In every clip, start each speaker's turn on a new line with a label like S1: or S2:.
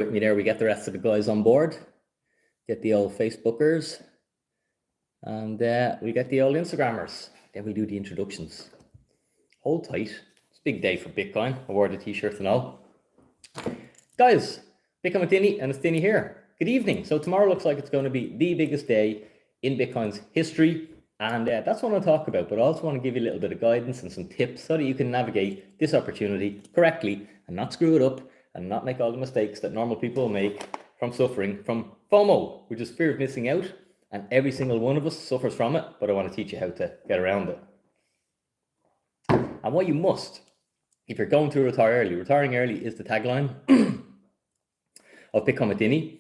S1: With me there, we get the rest of the guys on board, get the old Facebookers, and we get the old Instagrammers. Then we do the introductions. Hold tight. It's a big day for Bitcoin. I wore the t-shirt and all. Guys, Bitcoin with Dinny, and it's Dinny here. Good evening. So tomorrow looks like it's going to be the biggest day in Bitcoin's history, and that's what I want to talk about. But I also want to give you a little bit of guidance and some tips so that you can navigate this opportunity correctly and not screw it up and not make all the mistakes that normal people make from suffering from FOMO, which is fear of missing out. And every single one of us suffers from it, but I want to teach you how to get around it. And what you must, if you're going to retire early, retiring early is the tagline of Bitcoin with Dinny.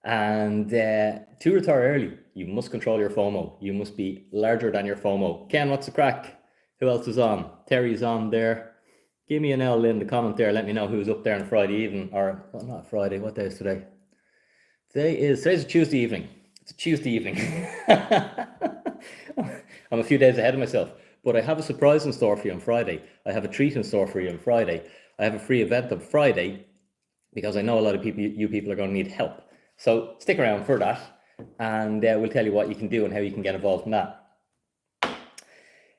S1: And to retire early, you must control your FOMO. You must be larger than your FOMO. Ken, what's the crack? Who else is on? Terry's on there. Give me an L in the comment there. Let me know who's up there on Friday evening, or well, not Friday. What day is today? Today's a Tuesday evening. It's a Tuesday evening. I'm a few days ahead of myself, but I have a surprise in store for you on Friday. I have a treat in store for you on Friday. I have a free event on Friday because I know a lot of you people are going to need help. So stick around for that, and we'll tell you what you can do and how you can get involved in that.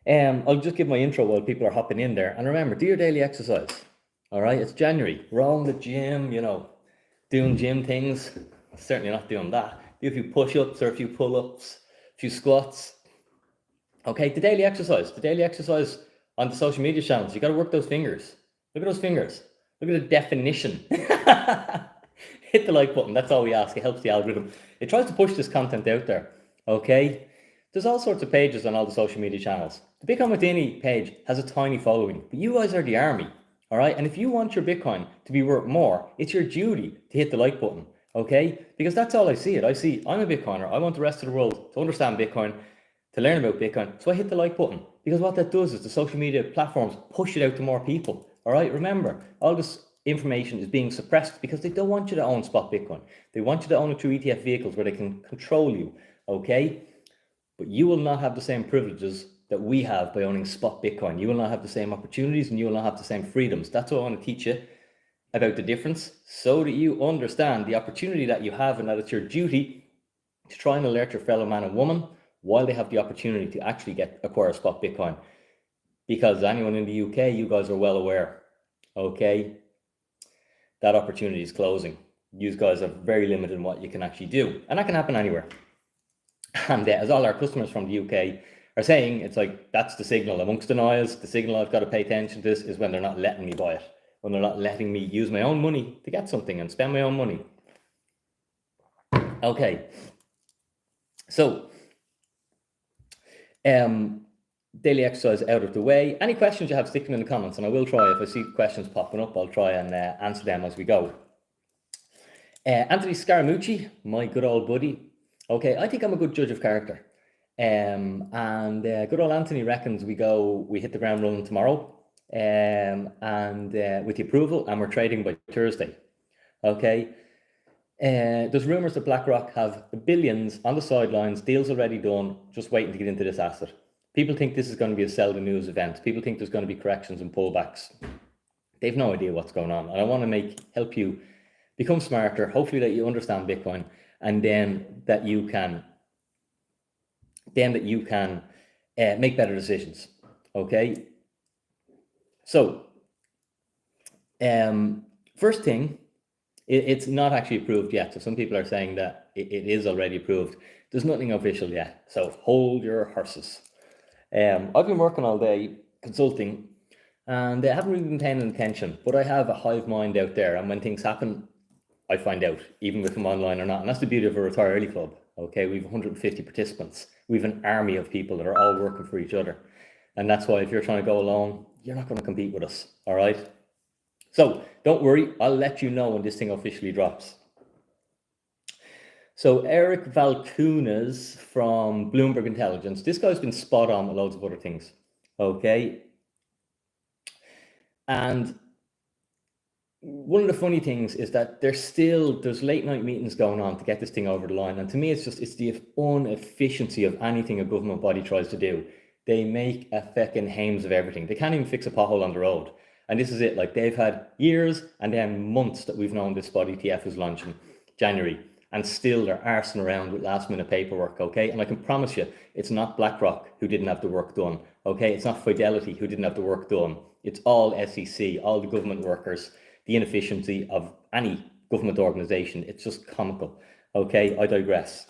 S1: I'll just give my intro while people are hopping in there. And remember, do your daily exercise. All right, it's January. We're all in the gym, doing gym things. Certainly not doing that. Do a few push-ups or a few pull-ups, a few squats. Okay, the daily exercise. The daily exercise on the social media channels. You got to work those fingers. Look at those fingers. Look at the definition. Hit the like button. That's all we ask. It helps the algorithm. It tries to push this content out there. Okay? There's all sorts of pages on all the social media channels. The Bitcoin with Dinny page has a tiny following, but you guys are the army, all right? And if you want your Bitcoin to be worth more, it's your duty to hit the like button, okay? Because that's all I see it. I'm a Bitcoiner. I want the rest of the world to understand Bitcoin, to learn about Bitcoin. So I hit the like button, because what that does is the social media platforms push it out to more people, all right? Remember, all this information is being suppressed because they don't want you to own spot Bitcoin. They want you to own it through ETF vehicles where they can control you, okay? But you will not have the same privileges that we have by owning spot Bitcoin. You will not have the same opportunities and you will not have the same freedoms. That's what I want to teach you about the difference so that you understand the opportunity that you have and that it's your duty to try and alert your fellow man and woman while they have the opportunity to actually acquire spot Bitcoin. Because anyone in the UK, you guys are well aware, okay, that opportunity is closing. You guys are very limited in what you can actually do. And that can happen anywhere. And as all our customers from the UK are saying, it's like, that's the signal amongst denials. The signal I've got to pay attention to this is when they're not letting me buy it, when they're not letting me use my own money to get something and spend my own money. Okay. So, daily exercise out of the way. Any questions you have, stick them in the comments, and I will try, if I see questions popping up, I'll try and answer them as we go. Anthony Scaramucci, my good old buddy. Okay, I think I'm a good judge of character. And good old Anthony reckons we hit the ground running tomorrow, and with the approval, and we're trading by Thursday. Okay. There's rumors that BlackRock have billions on the sidelines, deals already done, just waiting to get into this asset. People think this is going to be a sell the news event. People think there's going to be corrections and pullbacks. They've no idea what's going on. And I want to help you become smarter, hopefully that you understand Bitcoin, and then that you can make better decisions. Okay. So, first thing, it's not actually approved yet. So some people are saying that it is already approved. There's nothing official yet. So hold your horses. I've been working all day consulting, and I haven't really been paying attention. But I have a hive mind out there, and when things happen, I find out, even if I'm online or not. And that's the beauty of a Retire Early Club. Okay, we have 150 participants. We have an army of people that are all working for each other. And that's why if you're trying to go alone, you're not going to compete with us. All right? So don't worry. I'll let you know when this thing officially drops. So Eric Valkunas from Bloomberg Intelligence. This guy's been spot on with loads of other things. Okay? And one of the funny things is that there's late night meetings going on to get this thing over the line. And to me, it's the inefficiency of anything a government body tries to do. They make a feckin' hames of everything. They can't even fix a pothole on the road. And this is it. Like, they've had years and then months that we've known this spot ETF is launching January, and still they're arsing around with last minute paperwork. Okay. And I can promise you, it's not BlackRock who didn't have the work done. Okay. It's not Fidelity who didn't have the work done. It's all SEC, all the government workers, the inefficiency of any government organization. It's just comical. Okay. I digress.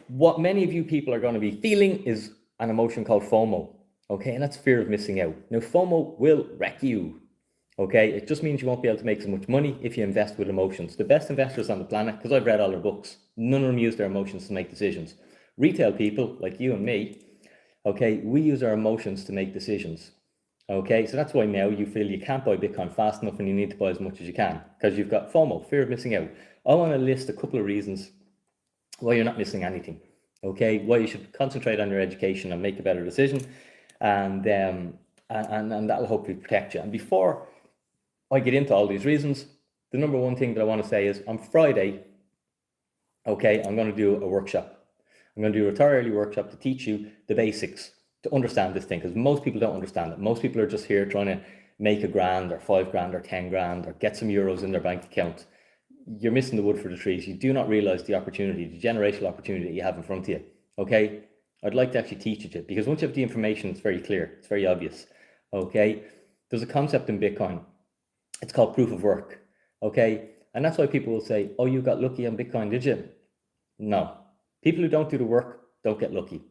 S1: What many of you people are going to be feeling is an emotion called FOMO. Okay. And that's fear of missing out. Now, FOMO will wreck you. Okay, it just means you won't be able to make so much money if you invest with emotions. The best investors on the planet, because I've read all their books, none of them use their emotions to make decisions. Retail people like you and me, okay, we use our emotions to make decisions. Okay, so that's why now you feel you can't buy Bitcoin fast enough and you need to buy as much as you can, because you've got FOMO, fear of missing out. I want to list a couple of reasons why you're not missing anything. Okay, why you should concentrate on your education and make a better decision, and that'll hopefully protect you. And before I get into all these reasons, the number one thing that I want to say is on Friday, okay, I'm going to do a workshop. I'm going to do a retire early workshop to teach you the basics, to understand this thing, because most people don't understand it. Most people are just here trying to make $1,000 or $5,000 or 10 grand or get some euros in their bank account. You're missing the wood for the trees. You do not realize the opportunity, the generational opportunity that you have in front of you. Okay, I'd like to actually teach it to you, because once you have the information, it's very clear, it's very obvious. Okay, there's a concept in Bitcoin. It's called proof of work. Okay, and that's why people will say, oh, you got lucky on Bitcoin, did you? No, people who don't do the work don't get lucky.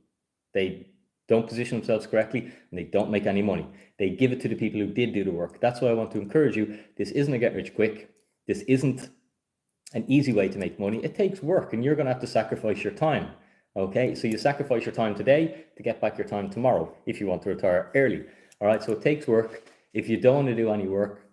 S1: They don't position themselves correctly and they don't make any money. They give it to the people who did do the work. That's why I want to encourage you. This isn't a get rich quick. This isn't an easy way to make money. It takes work, and you're going to have to sacrifice your time. Okay, so you sacrifice your time today to get back your time tomorrow if you want to retire early. All right, so it takes work. If you don't want to do any work,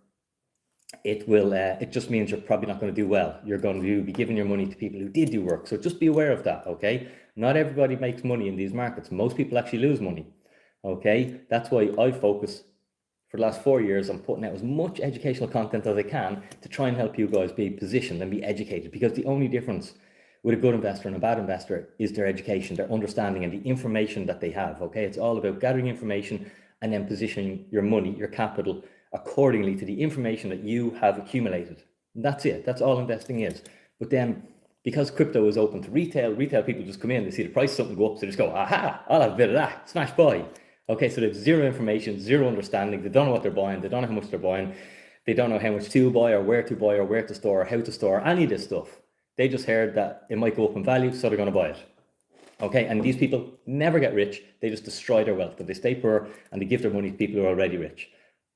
S1: it just means you're probably not going to do well. You're going to be giving your money to people who did do work. So just be aware of that. Okay, not everybody makes money in these markets. Most people actually lose money. Okay, that's why I focus for the last 4 years on putting out as much educational content as I can to try and help you guys be positioned and be educated, because the only difference with a good investor and a bad investor is their education, their understanding, and the information that they have. Okay, it's all about gathering information and then positioning your money, your capital, accordingly to the information that you have accumulated. And that's it. That's all investing is. But then, because crypto is open to retail people just come in, they see the price of something go up, so they just go, aha, I'll have a bit of that, smash buy. Okay, so they have zero information, zero understanding. They don't know what they're buying. They don't know how much they're buying. They don't know how much to buy or where to store or how to store any of this stuff. They just heard that it might go up in value, so they're going to buy it. Okay, and these people never get rich. They just destroy their wealth, and they stay poor, and they give their money to people who are already rich.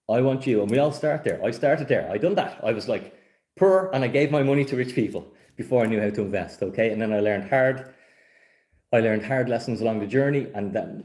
S1: I want you, and we all start there. I started there. I done that. I was like poor, and I gave my money to rich people before I knew how to invest. Okay, and then I learned hard lessons along the journey, and that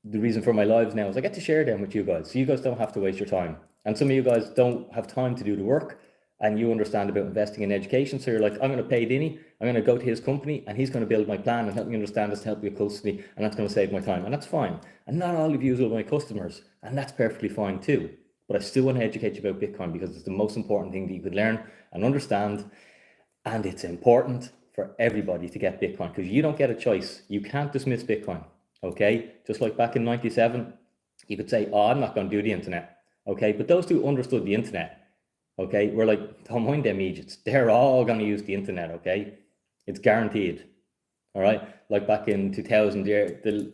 S1: the reason for my lives now is I get to share them with you guys, so you guys don't have to waste your time. And some of you guys don't have time to do the work, and you understand about investing in education, so you're like, I'm going to pay Dinny, I'm going to go to his company, and he's going to build my plan and help me understand this, to help me with custody, and that's going to save my time, and that's fine. And not all of you are my customers, and that's perfectly fine too. But I still want to educate you about Bitcoin, because it's the most important thing that you could learn and understand, and it's important for everybody to get Bitcoin, because you don't get a choice. You can't dismiss Bitcoin. Okay, just like back in 97, you could say, oh, I'm not going to do the internet. Okay, but those who understood the internet, okay, we're like, don't mind them Egypts. They're all going to use the internet. Okay, it's guaranteed. All right, like back in 2000, the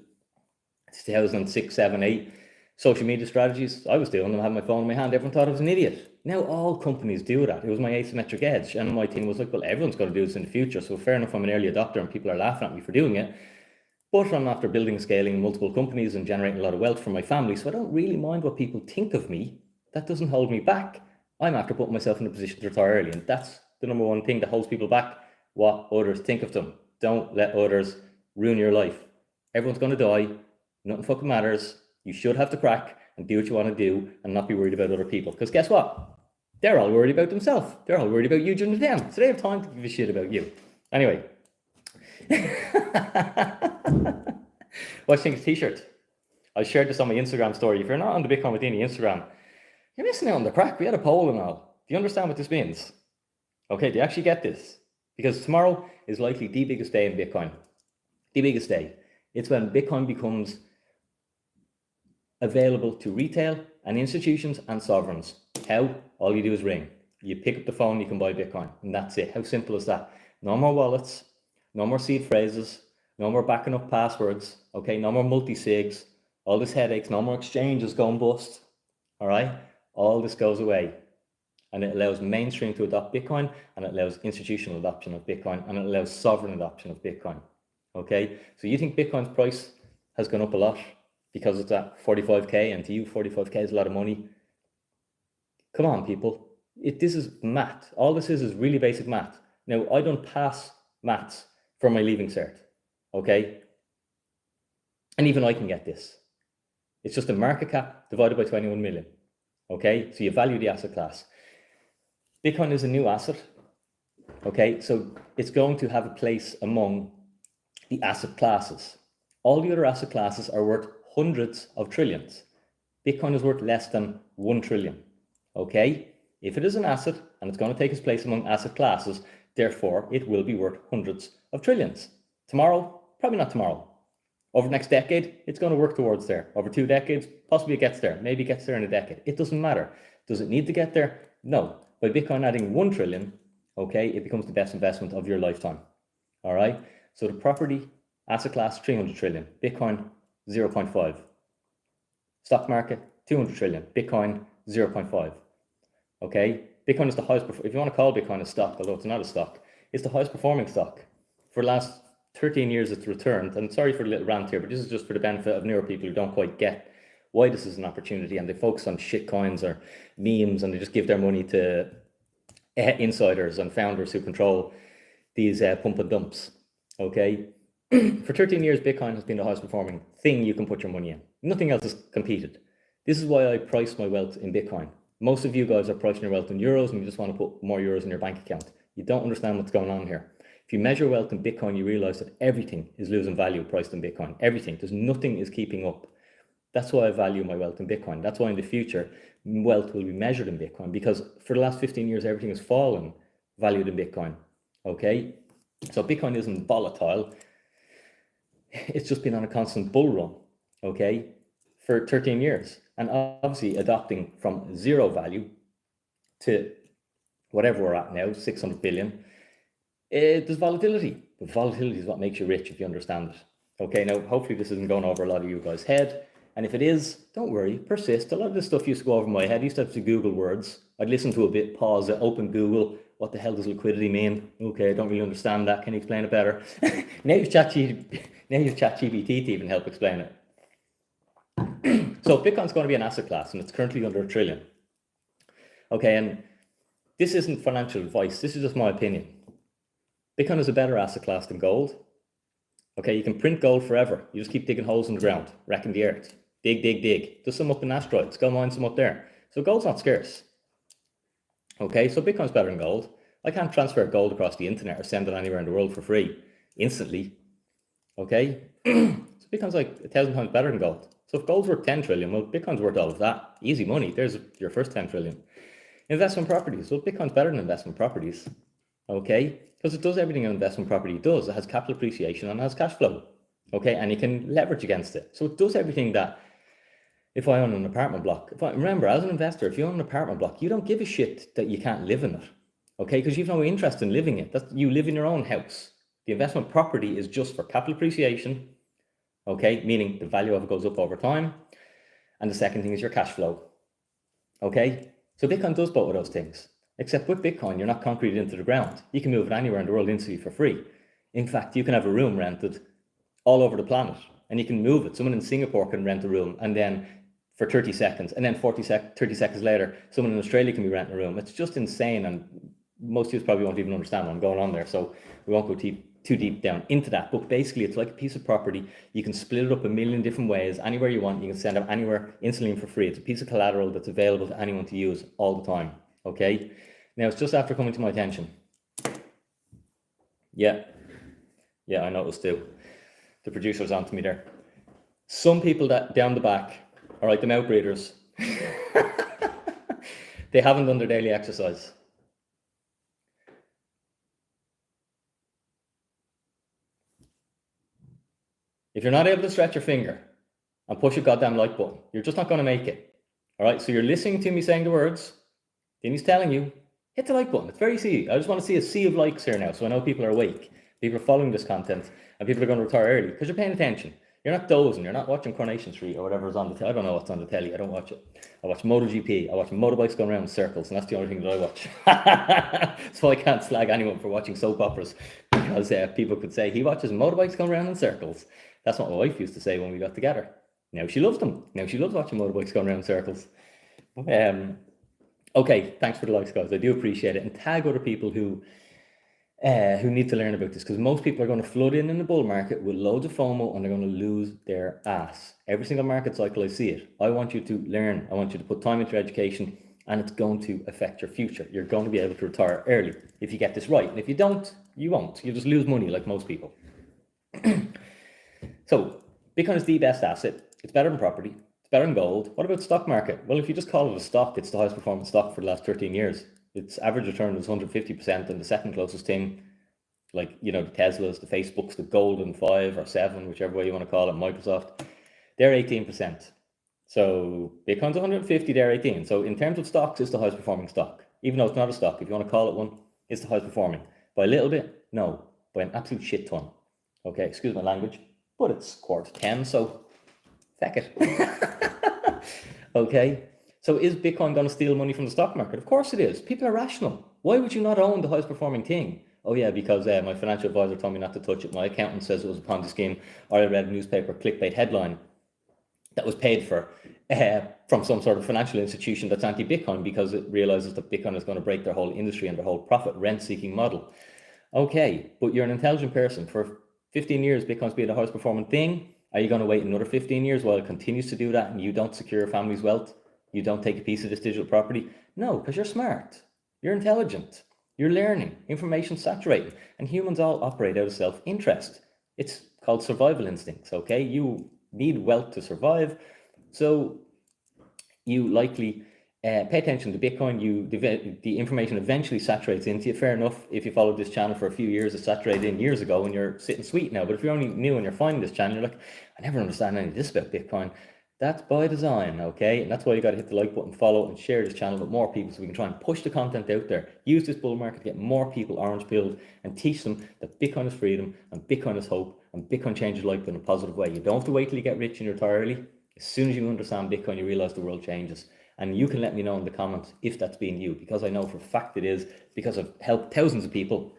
S1: 2006, 7, 8, social media strategies, I was doing them, I had my phone in my hand. Everyone thought I was an idiot. Now all companies do that. It was my asymmetric edge, and my team was like, well, everyone's going to do this in the future. So fair enough, I'm an early adopter, and people are laughing at me for doing it. But I'm after building and scaling multiple companies and generating a lot of wealth for my family, so I don't really mind what people think of me. That doesn't hold me back. I'm after putting myself in a position to retire early, and that's the number one thing that holds people back, what others think of them. Don't let others ruin your life. Everyone's going to die. Nothing fucking matters. You should have the crack and do what you want to do and not be worried about other people. Because guess what? They're all worried about themselves. They're all worried about you doing to them. So they have time to give a shit about you. Anyway. What do you think of the t-shirt? I shared this on my Instagram story. If you're not on the Bitcoin With Dinny Instagram, you're missing out on the crack. We had a poll and all. Do you understand what this means? Okay, do you actually get this? Because tomorrow is likely the biggest day in Bitcoin. The biggest day. It's when Bitcoin becomes available to retail and institutions and sovereigns. How? All you do is ring. You pick up the phone, you can buy Bitcoin, and that's it. How simple is that? No more wallets, no more seed phrases, no more backing up passwords, okay? No more multi-sigs, all this headaches, no more exchanges going bust, all right? All this goes away, and it allows mainstream to adopt Bitcoin, and it allows institutional adoption of Bitcoin, and it allows sovereign adoption of Bitcoin, okay? So you think Bitcoin's price has gone up a lot because it's at 45k, and to you 45k is a lot of money? Come on, people. This is math. All this is really basic math. Now, I don't pass maths for my leaving cert, okay? And even I can get this. It's just a market cap divided by 21 million, okay? So you value the asset class. Bitcoin is a new asset, okay? So it's going to have a place among the asset classes. All the other asset classes are worth hundreds of trillions. Bitcoin is worth less than 1 trillion, okay? If it is an asset and it's going to take its place among asset classes, therefore it will be worth hundreds of trillions. Tomorrow, probably not tomorrow. Over the next decade, it's going to work towards there. Over 2 decades, possibly it gets there. Maybe it gets there in a decade. It doesn't matter. Does it need to get there? No. By Bitcoin adding 1 trillion, okay, it becomes the best investment of your lifetime. All right? So the property asset class, 300 trillion. Bitcoin, 0.5. Stock market, 200 trillion. Bitcoin, 0.5. Okay? Bitcoin is the highest, if you want to call Bitcoin a stock, although it's not a stock, it's the highest performing stock. For the last 13 years it's returned, and sorry for a little rant here, but this is just for the benefit of newer people who don't quite get why this is an opportunity, and they focus on shit coins or memes, and they just give their money to insiders and founders who control these pump and dumps. Okay? For 13 years, Bitcoin has been the highest performing thing you can put your money in. Nothing else has competed. This is why I price my wealth in Bitcoin. Most of you guys are pricing your wealth in euros, and you just want to put more euros in your bank account. You don't understand what's going on here. If you measure wealth in Bitcoin, you realize that everything is losing value priced in Bitcoin. Everything. There's nothing is keeping up. That's why I value my wealth in Bitcoin. That's why in the future, wealth will be measured in Bitcoin, because for the last 15 years, everything has fallen valued in Bitcoin. Okay? So Bitcoin isn't volatile. It's just been on a constant bull run. Okay? For 13 years. And obviously adopting from zero value to whatever we're at now, 600 billion, there's volatility. But volatility is what makes you rich, if you understand it. Okay, now hopefully this isn't going over a lot of you guys' head. And if it is, don't worry, persist. A lot of this stuff used to go over my head. I used to have to Google words. I'd listen to a bit, pause it, open Google. What the hell does liquidity mean? Okay, I don't really understand that. Can you explain it better? Now you've ChatGPT to even help explain it. So Bitcoin's going to be an asset class, and it's currently under $1 trillion. Okay, and this isn't financial advice. This is just my opinion. Bitcoin is a better asset class than gold. Okay, you can print gold forever. You just keep digging holes in the ground, wrecking the earth. Dig, dig, dig. There's some up in asteroids. Go mine some up there. So gold's not scarce. Okay, so Bitcoin's better than gold. I can't transfer gold across the internet or send it anywhere in the world for free instantly. Okay, so Bitcoin's like 1,000 times better than gold. So if gold's worth 10 trillion, well, Bitcoin's worth all of that. Easy money. There's your first 10 trillion. Investment properties. Well, Bitcoin's better than investment properties. Okay, because it does everything an investment property does. It has capital appreciation and it has cash flow. Okay, and you can leverage against it. So it does everything that if I own an apartment block, remember, as an investor, if you own an apartment block, you don't give a shit that you can't live in it. Okay, because you've no interest in living it. You live in your own house. The investment property is just for capital appreciation. Okay, meaning the value of it goes up over time. And the second thing is your cash flow. Okay, so Bitcoin does both of those things. Except with Bitcoin, you're not concreted into the ground. You can move it anywhere in the world instantly for free. In fact, you can have a room rented all over the planet, and you can move it. Someone in Singapore can rent a room, and then for 30 seconds, and then 30 seconds later, someone in Australia can be renting a room. It's just insane, and most of you probably won't even understand what's going on there, so we won't go too deep down into that. But basically, it's like a piece of property. You can split it up a million different ways, anywhere you want. You can send it anywhere instantly and for free. It's a piece of collateral that's available to anyone to use all the time. Okay, now it's just after coming to my attention. Yeah, I noticed too. The producer's on to me there. Some people that down the back, all right, the mouth breathers, they haven't done their daily exercise. If you're not able to stretch your finger, and push a goddamn like button. You're just not going to make it. All right. So you're listening to me saying the words. Then he's telling you, hit the like button. It's very easy. I just want to see a sea of likes here now. So I know people are awake. People are following this content and people are going to retire early because you're paying attention. You're not dozing. You're not watching Coronation Street or whatever's on the telly. I don't know what's on the telly. I don't watch it. I watch MotoGP. I watch motorbikes going around in circles, and that's the only thing that I watch. So I can't slag anyone for watching soap operas because people could say he watches motorbikes going around in circles. That's what my wife used to say when we got together. Now she loves them. Now she loves watching motorbikes going around in circles. Okay, thanks for the likes, guys. I do appreciate it, and tag other people who need to learn about this, because most people are going to flood in the bull market with loads of FOMO and they're going to lose their ass. Every single market cycle I see it. I want you to learn. I want you to put time into your education, and it's going to affect your future. You're going to be able to retire early if you get this right. And if you don't, you won't. You'll just lose money like most people. So Bitcoin is the best asset. It's better than property. It's better than gold. What about the stock market? Well, if you just call it a stock, it's the highest performing stock for the last 13 years. Its average return was 150%, and the second closest thing, like, the Teslas, the Facebooks, the golden 5 or 7, whichever way you want to call it, Microsoft, they're 18%. So Bitcoin's 150, they're 18. So in terms of stocks, it's the highest performing stock. Even though it's not a stock, if you want to call it one, it's the highest performing. By a little bit? No, by an absolute shit ton. Okay, excuse my language, but it's 9:45, so feck it. Okay. So is Bitcoin going to steal money from the stock market? Of course it is. People are rational. Why would you not own the highest performing thing? Oh yeah, because my financial advisor told me not to touch it. My accountant says it was a Ponzi scheme. Or I read a newspaper clickbait headline that was paid for from some sort of financial institution that's anti-Bitcoin because it realizes that Bitcoin is going to break their whole industry and their whole profit rent-seeking model. Okay, but you're an intelligent person. For 15 years, Bitcoin's been the highest performing thing. Are you going to wait another 15 years while it continues to do that and you don't secure your family's wealth? You don't take a piece of this digital property? No, because you're smart. You're intelligent. You're learning. Information's saturating. And humans all operate out of self-interest. It's called survival instincts, okay? You need wealth to survive. So you likely pay attention to Bitcoin. The information eventually saturates into you. Fair enough. If you followed this channel for a few years, it saturated in years ago and you're sitting sweet now. But if you're only new and you're finding this channel, you're like, I never understand any of this about Bitcoin. That's by design, okay? And that's why you got to hit the like button, follow, and share this channel with more people so we can try and push the content out there. Use this bull market to get more people orange pilled and teach them that Bitcoin is freedom and Bitcoin is hope and Bitcoin changes life in a positive way. You don't have to wait till you get rich and retire early. As soon as you understand Bitcoin, you realize the world changes. And you can let me know in the comments if that's been you, because I know for a fact it is, because I've helped thousands of people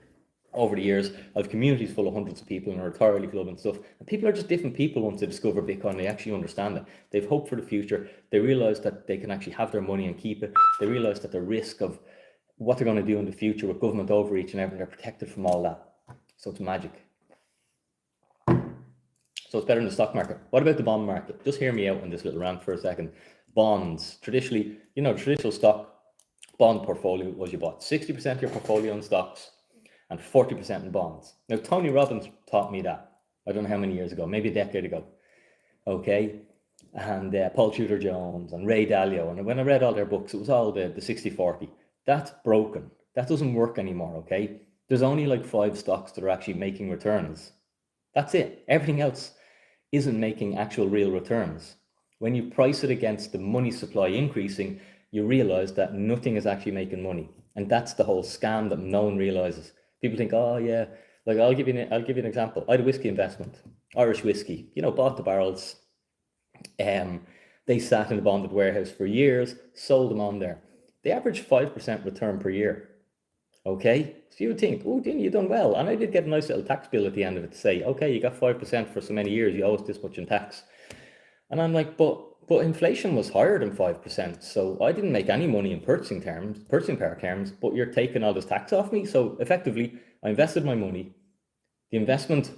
S1: over the years. I have communities full of hundreds of people in a retirement club and stuff. And people are just different people once they discover Bitcoin. They actually understand it. They've hope for the future. They realize that they can actually have their money and keep it. They realize that the risk of what they're going to do in the future with government overreach and everything, they're protected from all that. So it's magic. So it's better than the stock market. What about the bond market? Just hear me out on this little rant for a second. Bonds, traditionally, the traditional stock bond portfolio was you bought 60% of your portfolio in stocks and 40% in bonds. Now, Tony Robbins taught me that. I don't know how many years ago, maybe a decade ago. Okay. And Paul Tudor Jones and Ray Dalio. And when I read all their books, it was all the 60-40. That's broken. That doesn't work anymore. Okay. There's only like 5 stocks that are actually making returns. That's it. Everything else isn't making actual real returns. When you price it against the money supply increasing, you realize that nothing is actually making money. And that's the whole scam that no one realizes. People think, oh yeah, like I'll give you an example. I had a whiskey investment, Irish whiskey, bought the barrels. They sat in a bonded warehouse for years, sold them on there. They averaged 5% return per year. Okay, so you would think, oh, Dinny, you've done well. And I did get a nice little tax bill at the end of it to say, okay, you got 5% for so many years, you owe us this much in tax. And I'm like, but inflation was higher than 5%. So I didn't make any money in purchasing power terms, but you're taking all this tax off me. So effectively, I invested my money. The investment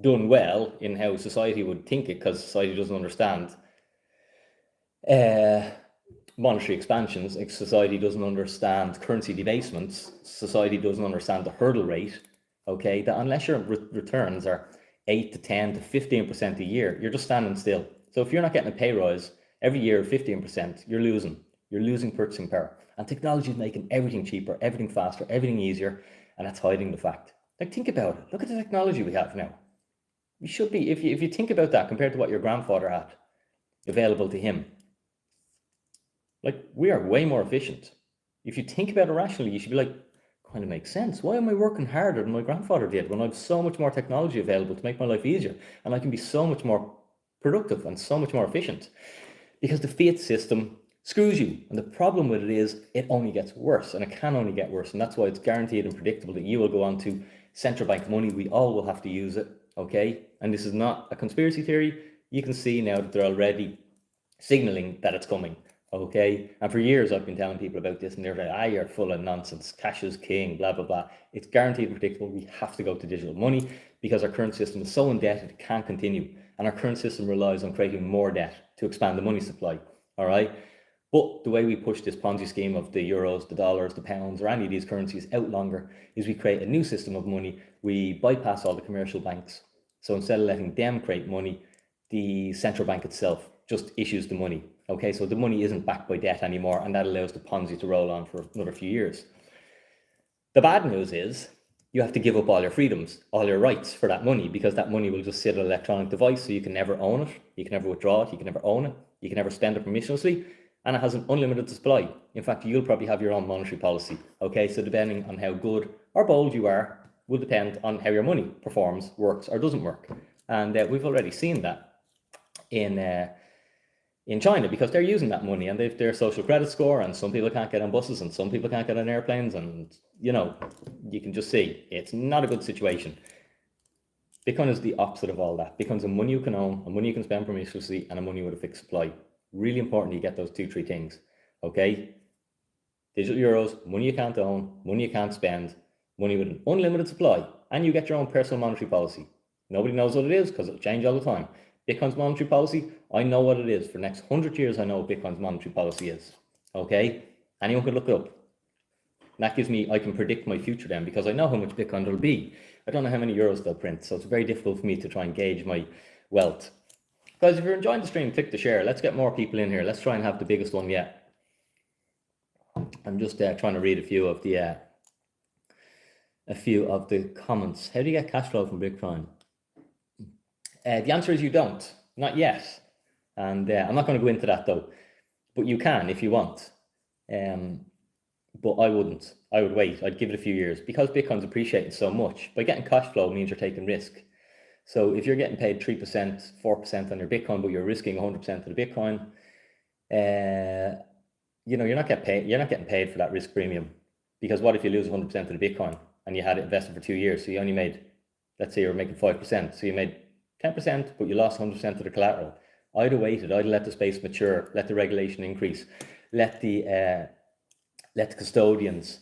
S1: done well in how society would think it, because society doesn't understand monetary expansions. Like society doesn't understand currency debasements. Society doesn't understand the hurdle rate. Okay, that unless your returns are 8 to 10 to 15% a year, you're just standing still. So if you're not getting a pay rise every year, 15%, you're losing. You're losing purchasing power. And technology is making everything cheaper, everything faster, everything easier, and that's hiding the fact. Like, think about it. Look at the technology we have now. You should be, if you think about that compared to what your grandfather had available to him, like we are way more efficient. If you think about it rationally, you should be like, kind of makes sense. Why am I working harder than my grandfather did when I have so much more technology available to make my life easier and I can be so much more productive and so much more efficient? Because the fiat system screws you. And the problem with it is it only gets worse, and it can only get worse. And that's why it's guaranteed and predictable that you will go on to central bank money. We all will have to use it. Okay. And this is not a conspiracy theory. You can see now that they're already signaling that it's coming. Okay. And for years I've been telling people about this and they're like, you're full of nonsense. Cash is king, blah, blah, blah. It's guaranteed and predictable. We have to go to digital money because our current system is so indebted it can't continue. And our current system relies on creating more debt to expand the money supply. All right. But the way we push this Ponzi scheme of the euros, the dollars, the pounds, or any of these currencies out longer is we create a new system of money. We bypass all the commercial banks. So instead of letting them create money, the central bank itself just issues the money. Okay, so the money isn't backed by debt anymore, and that allows the Ponzi to roll on for another few years. The bad news is you have to give up all your freedoms, all your rights for that money, because that money will just sit on an electronic device, so you can never own it, you can never withdraw it, you can never own it, you can never spend it permissionlessly, and it has an unlimited supply. In fact, you'll probably have your own monetary policy. Okay, so depending on how good or bold you are will depend on how your money performs, works, or doesn't work. And we've already seen that in China, because they're using that money and they've their social credit score, and some people can't get on buses and some people can't get on airplanes, and you can just see it's not a good situation. Bitcoin is the opposite of all that. Bitcoin's a money you can own, a money you can spend permissionlessly, and a money with a fixed supply. Really important you get those 2-3 things. Okay, digital euros, money you can't own, money you can't spend, money with an unlimited supply, and you get your own personal monetary policy. Nobody knows what it is because it'll change all the time. Bitcoin's monetary policy, I know what it is. For the next 100 years, I know what Bitcoin's monetary policy is. Okay? Anyone can look it up. And that gives me, I can predict my future then, because I know how much Bitcoin there'll be. I don't know how many euros they'll print, so it's very difficult for me to try and gauge my wealth. Guys, if you're enjoying the stream, click the share. Let's get more people in here. Let's try and have the biggest one yet. I'm just trying to read a few of the comments. How do you get cash flow from Bitcoin? The answer is you don't, not yet. And I'm not going to go into that though, but you can if you want. But I wouldn't. I would wait. I'd give it a few years because Bitcoin's appreciating so much. By getting cash flow means you're taking risk. So if you're getting paid 3%, 4% on your Bitcoin, but you're risking 100% of the Bitcoin, you're not getting paid. You're not getting paid for that risk premium, because what if you lose 100% of the Bitcoin and you had it invested for 2 years? So you only made, let's say you were making 5%. So you made 10%, but you lost 100% of the collateral. I'd have waited. I'd let the space mature, let the regulation increase, let the custodians,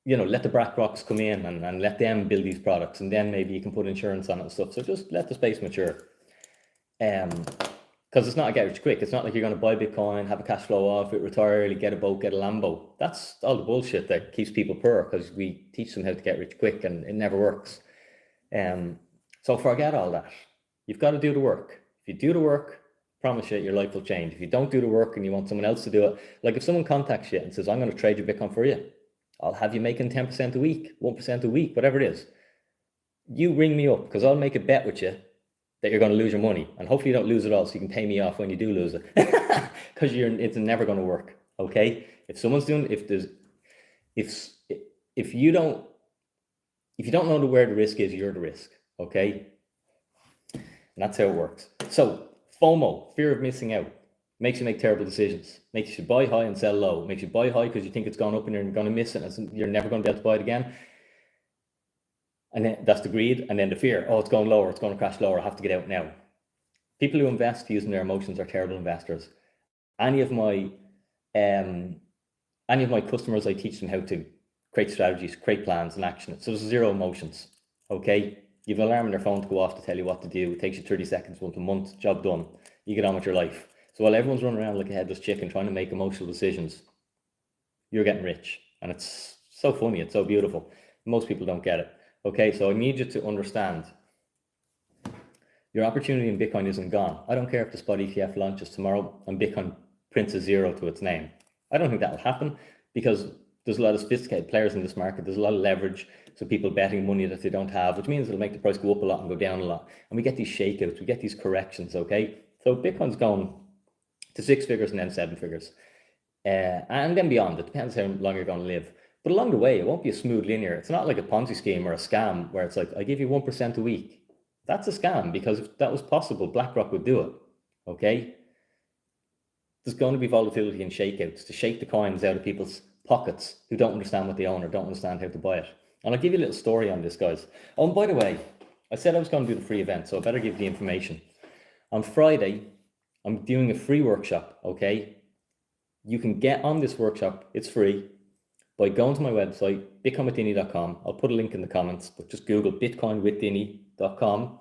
S1: let the BlackRocks come in and let them build these products, and then maybe you can put insurance on it and stuff. So just let the space mature. Because it's not a get rich quick. It's not like you're going to buy Bitcoin, have a cash flow off it, retire early, get a boat, get a Lambo. That's all the bullshit that keeps people poor, because we teach them how to get rich quick and it never works. So forget all that. You've got to do the work. If you do the work, promise you your life will change. If you don't do the work and you want someone else to do it, like if someone contacts you and says, I'm going to trade your Bitcoin for you, I'll have you making 10% a week, 1% a week, whatever it is. You ring me up, because I'll make a bet with you that you're going to lose your money, and hopefully you don't lose it all, so you can pay me off when you do lose it, because it's never going to work. Okay, if someone's doing, if you don't know where the risk is, you're the risk. Okay, and that's how it works. So FOMO, fear of missing out, makes you make terrible decisions. Makes you buy high and sell low. Makes you buy high because you think it's gone up and you're going to miss it, and you're never going to be able to buy it again. And then that's the greed, and then the fear. Oh, it's going lower. It's going to crash lower. I have to get out now. People who invest using their emotions are terrible investors. Any of my customers, I teach them how to create strategies, create plans, and action it. So there's zero emotions. Okay, you have an alarm on your phone to go off to tell you what to do. It takes you 30 seconds, once a month, job done. You get on with your life. So while everyone's running around like a headless chicken trying to make emotional decisions, you're getting rich, and it's so funny. It's so beautiful. Most people don't get it. Okay, so I need you to understand your opportunity in Bitcoin isn't gone. I don't care if the spot ETF launches tomorrow and Bitcoin prints a zero to its name. I don't think that will happen, because there's a lot of sophisticated players in this market. There's a lot of leverage. So people betting money that they don't have, which means it'll make the price go up a lot and go down a lot. And we get these shakeouts, we get these corrections, okay? So Bitcoin's going to 6 figures and then 7 figures. And then beyond. It depends how long you're going to live. But along the way, it won't be a smooth linear. It's not like a Ponzi scheme or a scam where it's like, I give you 1% a week. That's a scam, because if that was possible, BlackRock would do it, okay? There's going to be volatility and shakeouts to shake the coins out of people's pockets who don't understand what they own or don't understand how to buy it. And I'll give you a little story on this, guys. Oh, and by the way, I said I was going to do the free event, so I better give the information. On Friday, I'm doing a free workshop, okay? You can get on this workshop, it's free, by going to my website, bitcoinwithdinny.com. I'll put a link in the comments, but just Google bitcoinwithdinny.com.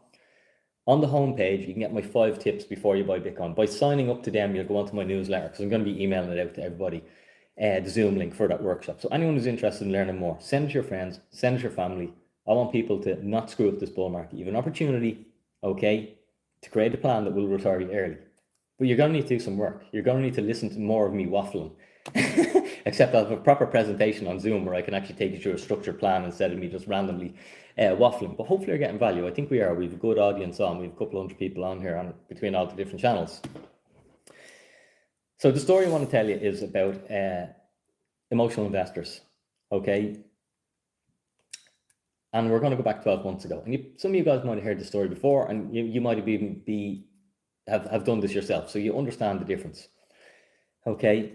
S1: On the homepage, you can get my 5 tips before you buy Bitcoin. By signing up to them, you'll go onto my newsletter, because I'm going to be emailing it out to everybody. The Zoom link for that workshop. So anyone who's interested in learning more, send it to your friends, send it to your family. I want people to not screw up this bull market. You have an opportunity, okay, to create a plan that will retire you early. But you're going to need to do some work. You're going to need to listen to more of me waffling. Except I'll have a proper presentation on Zoom where I can actually take you through a structured plan instead of me just randomly waffling. But hopefully you're getting value. I think we are. We have a good audience on. We have a couple hundred people on here between all the different channels. So the story I want to tell you is about emotional investors, okay? And we're going to go back 12 months ago. And some of you guys might have heard the story before, and you might have even have done this yourself, so you understand the difference, okay?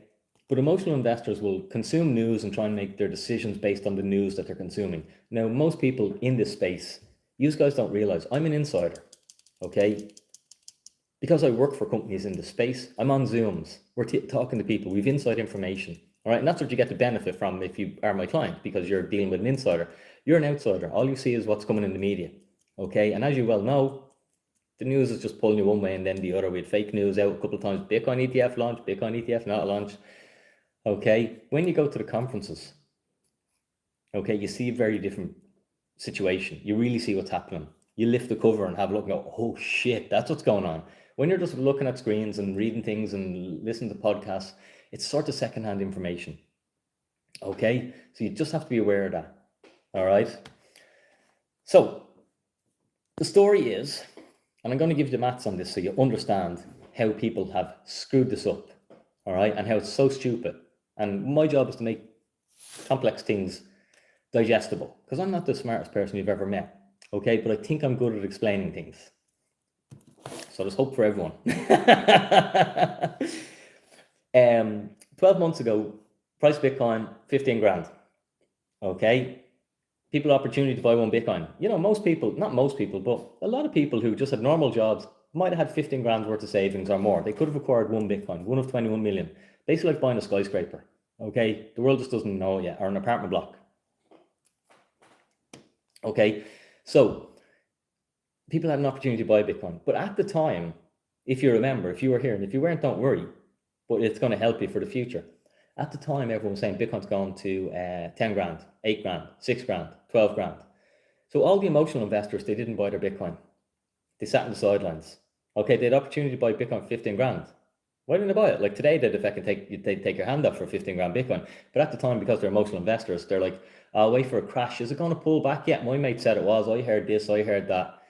S1: But emotional investors will consume news and try and make their decisions based on the news that they're consuming. Now, most people in this space, you guys don't realize I'm an insider, okay? Because I work for companies in this space, I'm on Zooms, we're talking to people, we've inside information, all right? And that's what you get to benefit from if you are my client, because you're dealing with an insider. You're an outsider. All you see is what's coming in the media, okay? And as you well know, the news is just pulling you one way and then the other. We had fake news out a couple of times. Bitcoin ETF launch, Bitcoin ETF not launch, okay? When you go to the conferences, okay, you see a very different situation. You really see what's happening. You lift the cover and have a look and go, oh shit, that's what's going on. When you're just looking at screens and reading things and listening to podcasts, it's sort of secondhand information, okay? So you just have to be aware of that, all right? So the story is, and I'm going to give you the maths on this so you understand how people have screwed this up, all right? And how it's so stupid. And my job is to make complex things digestible, because I'm not the smartest person you've ever met, okay? But I think I'm good at explaining things. So there's hope for everyone. 12 months ago, price of Bitcoin, 15 grand, okay? People opportunity to buy one Bitcoin. You know, most people, not most people, but a lot of people who just had normal jobs might have had 15 grand worth of savings or more. They could have acquired one Bitcoin, one of 21 million. Basically like buying a skyscraper, okay? The world just doesn't know it yet, or an apartment block. Okay, so people had an opportunity to buy Bitcoin. But at the time, if you remember, if you were here, and if you weren't, don't worry, but it's going to help you for the future. At the time, everyone was saying Bitcoin's gone to 10 grand, 8 grand, 6 grand, 12 grand. So all the emotional investors, they didn't buy their Bitcoin. They sat on the sidelines. Okay, they had opportunity to buy Bitcoin for 15 grand. Why didn't they buy it? Like today, they'd take your hand up for 15 grand Bitcoin. But at the time, because they're emotional investors, they're like, I'll wait for a crash. Is it going to pull back yet? My mate said it was. I heard this, I heard that.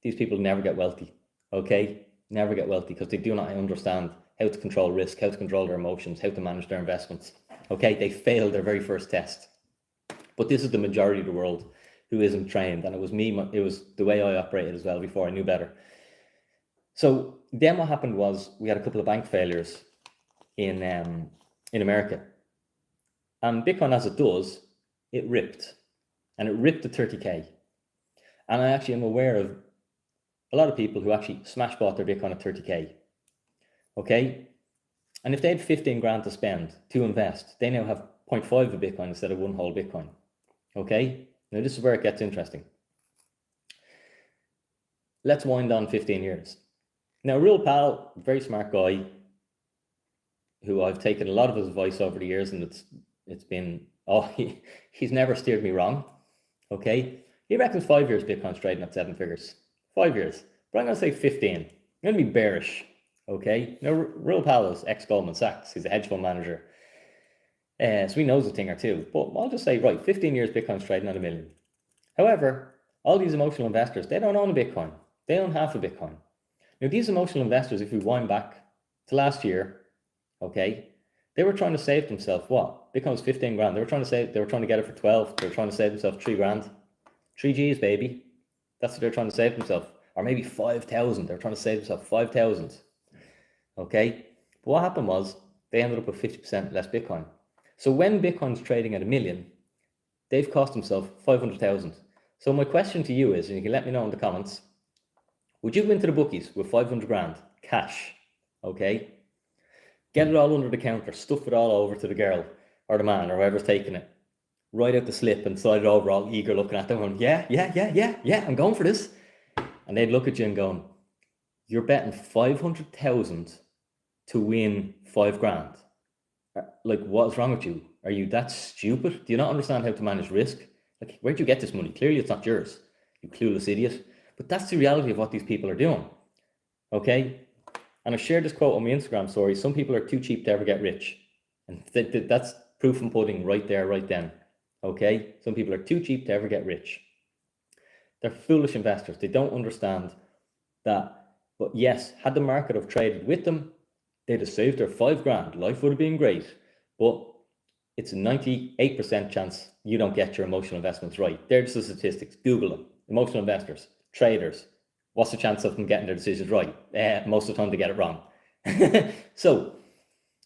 S1: These people never get wealthy, okay? Never get wealthy because they do not understand how to control risk, how to control their emotions, how to manage their investments, okay? They failed their very first test. But this is the majority of the world who isn't trained. And it was me, it was the way I operated as well before I knew better. So then what happened was we had a couple of bank failures in America. And Bitcoin, as it does, it ripped. And it ripped to 30K. And I actually am aware of a lot of people who actually smash bought their Bitcoin at 30K. Okay? And if they had 15 grand to spend to invest, they now have 0.5 of Bitcoin instead of one whole Bitcoin. Okay? Now this is where it gets interesting. Let's wind on 15 years. Now, real pal, very smart guy, who I've taken a lot of his advice over the years, and it's been, he's never steered me wrong. Okay? He reckons 5 years Bitcoin's trading at 7 figures. 5 years. But I'm going to say 15. I'm going to be bearish. Okay? Now, real pal is ex-Goldman Sachs. He's a hedge fund manager. So he knows a thing or two. But I'll just say, right, 15 years Bitcoin's trading at $1 million. However, all these emotional investors, they don't own a Bitcoin. They own half a Bitcoin. Now, these emotional investors, if we wind back to last year, okay, they were trying to save themselves what? Bitcoin was 15 grand. They were trying to get it for 12. They were trying to save themselves 3 grand. 3 G's, baby. That's what they're trying to save themselves. Or maybe 5,000. They're trying to save themselves 5,000. Okay? But what happened was they ended up with 50% less Bitcoin. So when Bitcoin's trading at $1 million, they've cost themselves 500,000. So my question to you is, and you can let me know in the comments, would you go into the bookies with 500 grand cash? Okay? Get it all under the counter, stuff it all over to the girl or the man or whoever's taking it. Write out the slip and slide it over, all eager looking at them going, yeah, I'm going for this. And they'd look at you and going, you're betting 500,000 to win 5 grand. Like, what's wrong with you? Are you that stupid? Do you not understand how to manage risk? Like, where'd you get this money? Clearly it's not yours, you clueless idiot. But that's the reality of what these people are doing. Okay? And I shared this quote on my Instagram story. Some people are too cheap to ever get rich. And that's proof and pudding right there, right then. Okay? Some people are too cheap to ever get rich. They're foolish investors. They don't understand that. But yes, had the market have traded with them, they'd have saved their 5 grand. Life would have been great. But it's a 98% chance you don't get your emotional investments right. They're just the statistics. Google them. Emotional investors, traders. What's the chance of them getting their decisions right? Most of the time they get it wrong. So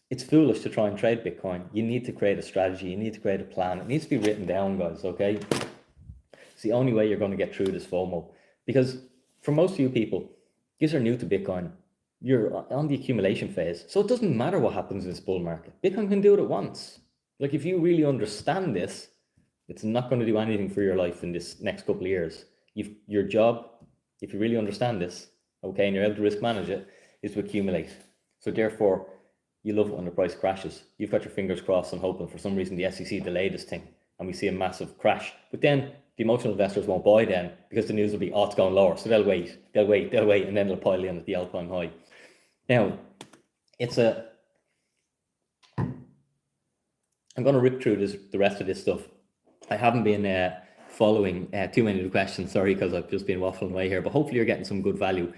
S1: it's foolish to try and trade Bitcoin. You need to create a strategy. You need to create a plan. It needs to be written down, guys, okay? It's the only way you're going to get through this FOMO. Because for most of you people, these are new to Bitcoin. You're on the accumulation phase. So it doesn't matter what happens in this bull market. Bitcoin can do it at once. Like, if you really understand this, it's not going to do anything for your life in this next couple of years. Your job, if you really understand this, okay, and you're able to risk manage it, is to accumulate. So therefore, you love it when the price crashes. You've got your fingers crossed and hoping for some reason the SEC delayed this thing and we see a massive crash. But then the emotional investors won't buy then because the news will be, oh, it's going lower. So they'll wait, and then it'll pile in at the all-time high. Now, I'm going to rip through the rest of this stuff. I haven't been following too many of the questions, sorry, because I've just been waffling away here, but hopefully you're getting some good value.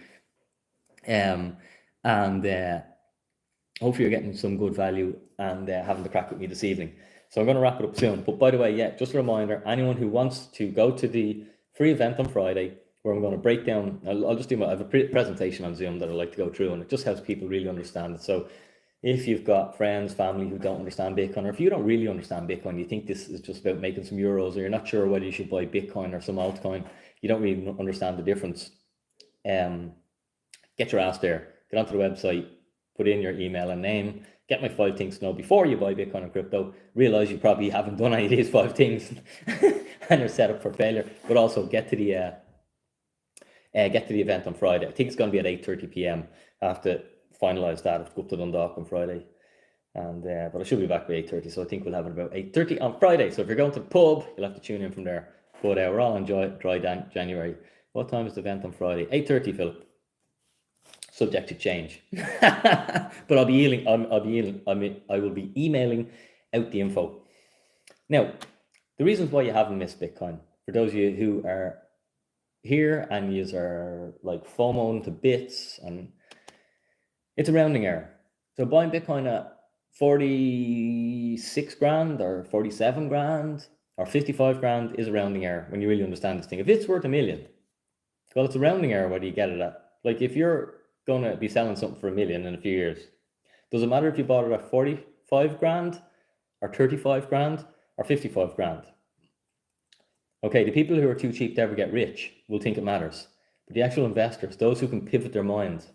S1: And hopefully you're getting some good value and having the crack with me this evening. So I'm going to wrap it up soon. But by the way, yeah, just a reminder, anyone who wants to go to the free event on Friday, where I'm going to break down, I'll just I have a presentation on Zoom that I'd like to go through, and it just helps people really understand it. So if you've got friends, family who don't understand Bitcoin, or if you don't really understand Bitcoin, you think this is just about making some euros, or you're not sure whether you should buy Bitcoin or some altcoin, you don't really understand the difference, get your ass there, get onto the website, put in your email and name, get my 5 things to know before you buy Bitcoin and crypto. Realize you probably haven't done any of these 5 things and you're set up for failure, but also get to the event on Friday. I think it's going to be at 8:30 p.m. I have to finalise that. I have to go up to Dundalk on Friday, and but I should be back by 8:30, so I think we'll have it about 8:30 on Friday. So if you're going to the pub, you'll have to tune in from there. But we're all on dry January. What time is the event on Friday? 8:30, Philip. Subject to change. But I will be emailing out the info. Now, the reasons why you haven't missed Bitcoin, for those of you who are here and you are like FOMOing to bits, and it's a rounding error. So buying Bitcoin at 46 grand or 47 grand or 55 grand is a rounding error when you really understand this thing. If it's worth $1 million, well, it's a rounding error whether you get it at. Like, if you're going to be selling something for $1 million in a few years, does it matter if you bought it at 45 grand or 35 grand or 55 grand? Okay, the people who are too cheap to ever get rich will think it matters. But the actual investors, those who can pivot their mind,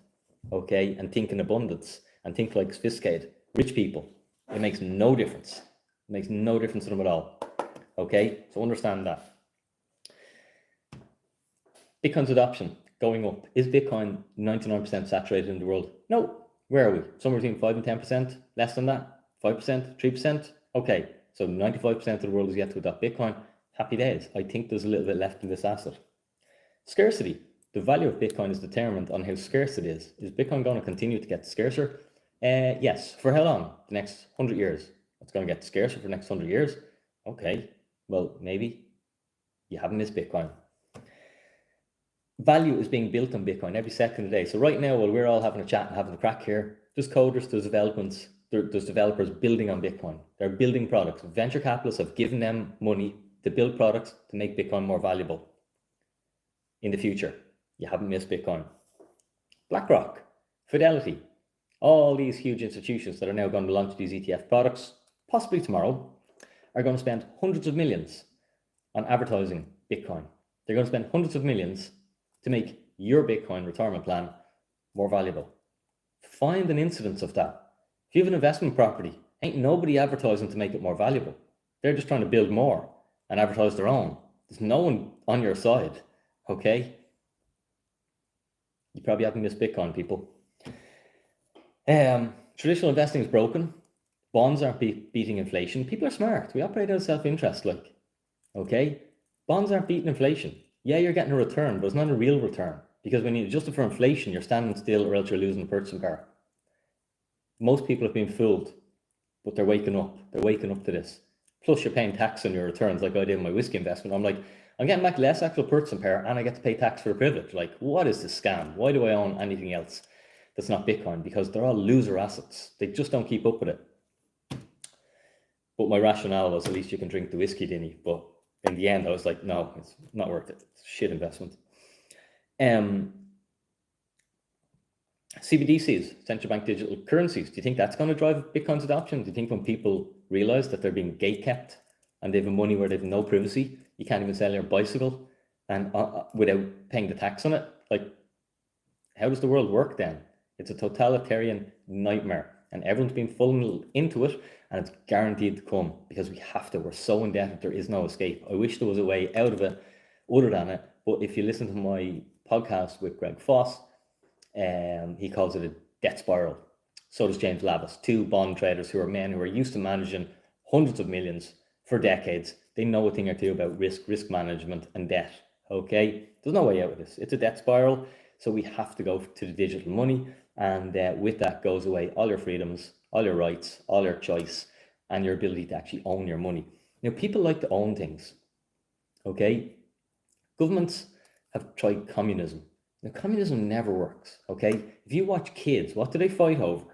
S1: okay, and think in abundance and think like sophisticated, rich people, it makes no difference. It makes no difference to them at all. Okay, so understand that. Bitcoin's adoption going up. Is Bitcoin 99% saturated in the world? No. Where are we? Somewhere between 5 and 10%? Less than that? 5%? 3%? Okay, so 95% of the world is yet to adopt Bitcoin. Happy days. I think there's a little bit left in this asset. Scarcity. The value of Bitcoin is determined on how scarce it is. Is Bitcoin going to continue to get scarcer? Yes. For how long? The next 100 years? It's going to get scarcer for the next 100 years. Okay, well, maybe you haven't missed Bitcoin. Value is being built on Bitcoin every second of the day. So right now, while we're all having a chat and having a crack here, there's coders, there's developers building on Bitcoin. They're building products. Venture capitalists have given them money to build products to make Bitcoin more valuable in the future. You haven't missed Bitcoin. BlackRock, Fidelity, all these huge institutions that are now going to launch these ETF products, possibly tomorrow, are going to spend hundreds of millions on advertising Bitcoin. They're going to spend hundreds of millions to make your Bitcoin retirement plan more valuable. Find an incidence of that. If you have an investment property, ain't nobody advertising to make it more valuable. They're just trying to build more and advertise their own. There's no one on your side, okay? You probably haven't missed Bitcoin, people. Traditional investing is broken. Bonds aren't beating inflation. People are smart. We operate out of self-interest, okay? Bonds aren't beating inflation. Yeah, you're getting a return, but it's not a real return, because when you adjust it for inflation, you're standing still or else you're losing the purchasing power. Most people have been fooled, but they're waking up. They're waking up to this. Plus, you're paying tax on your returns, like I did in my whiskey investment. I'm like, I'm getting back less actual purchasing power, and I get to pay tax for the privilege. Like, what is this scam? Why do I own anything else that's not Bitcoin? Because they're all loser assets. They just don't keep up with it. But my rationale was, at least you can drink the whiskey, Dinny. But in the end, I was like, no, it's not worth it. It's a shit investment. CBDCs, central bank digital currencies. Do you think that's going to drive Bitcoin's adoption? Do you think when people realize that they're being gatekept and they have money where they have no privacy, you can't even sell your bicycle and without paying the tax on it? Like, how does the world work then? It's a totalitarian nightmare, and everyone's been funneled into it, and it's guaranteed to come because we have to. We're so indebted, there is no escape. I wish there was a way out of it other than it, but if you listen to my podcast with Greg Foss, he calls it a debt spiral. So does James Lavis, two bond traders who are men who are used to managing hundreds of millions for decades. They know a thing or two about risk management and debt, okay? There's no way out of this. It's a debt spiral, so we have to go to the digital money, and with that goes away all your freedoms, all your rights, all your choice, and your ability to actually own your money. Now, people like to own things, okay? Governments have tried communism. Now, communism never works, okay? If you watch kids, what do they fight over?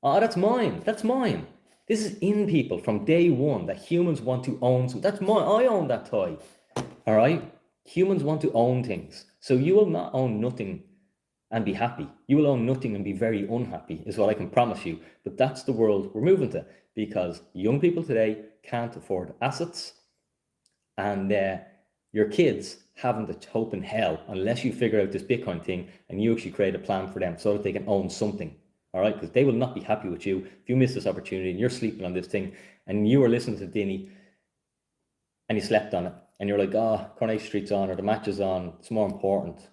S1: Oh, that's mine. That's mine. This is in people from day one, that humans want to own something. That's mine. I own that toy. All right? Humans want to own things. So you will not own nothing and be happy. You will own nothing and be very unhappy, is what I can promise you. But that's the world we're moving to, because young people today can't afford assets, and your kids haven't a hope in hell unless you figure out this Bitcoin thing and you actually create a plan for them so that they can own something. All right, because they will not be happy with you if you miss this opportunity and you're sleeping on this thing, and you were listening to Dinny and you slept on it, and you're like, Coronation Street's on, or the match is on, it's more important.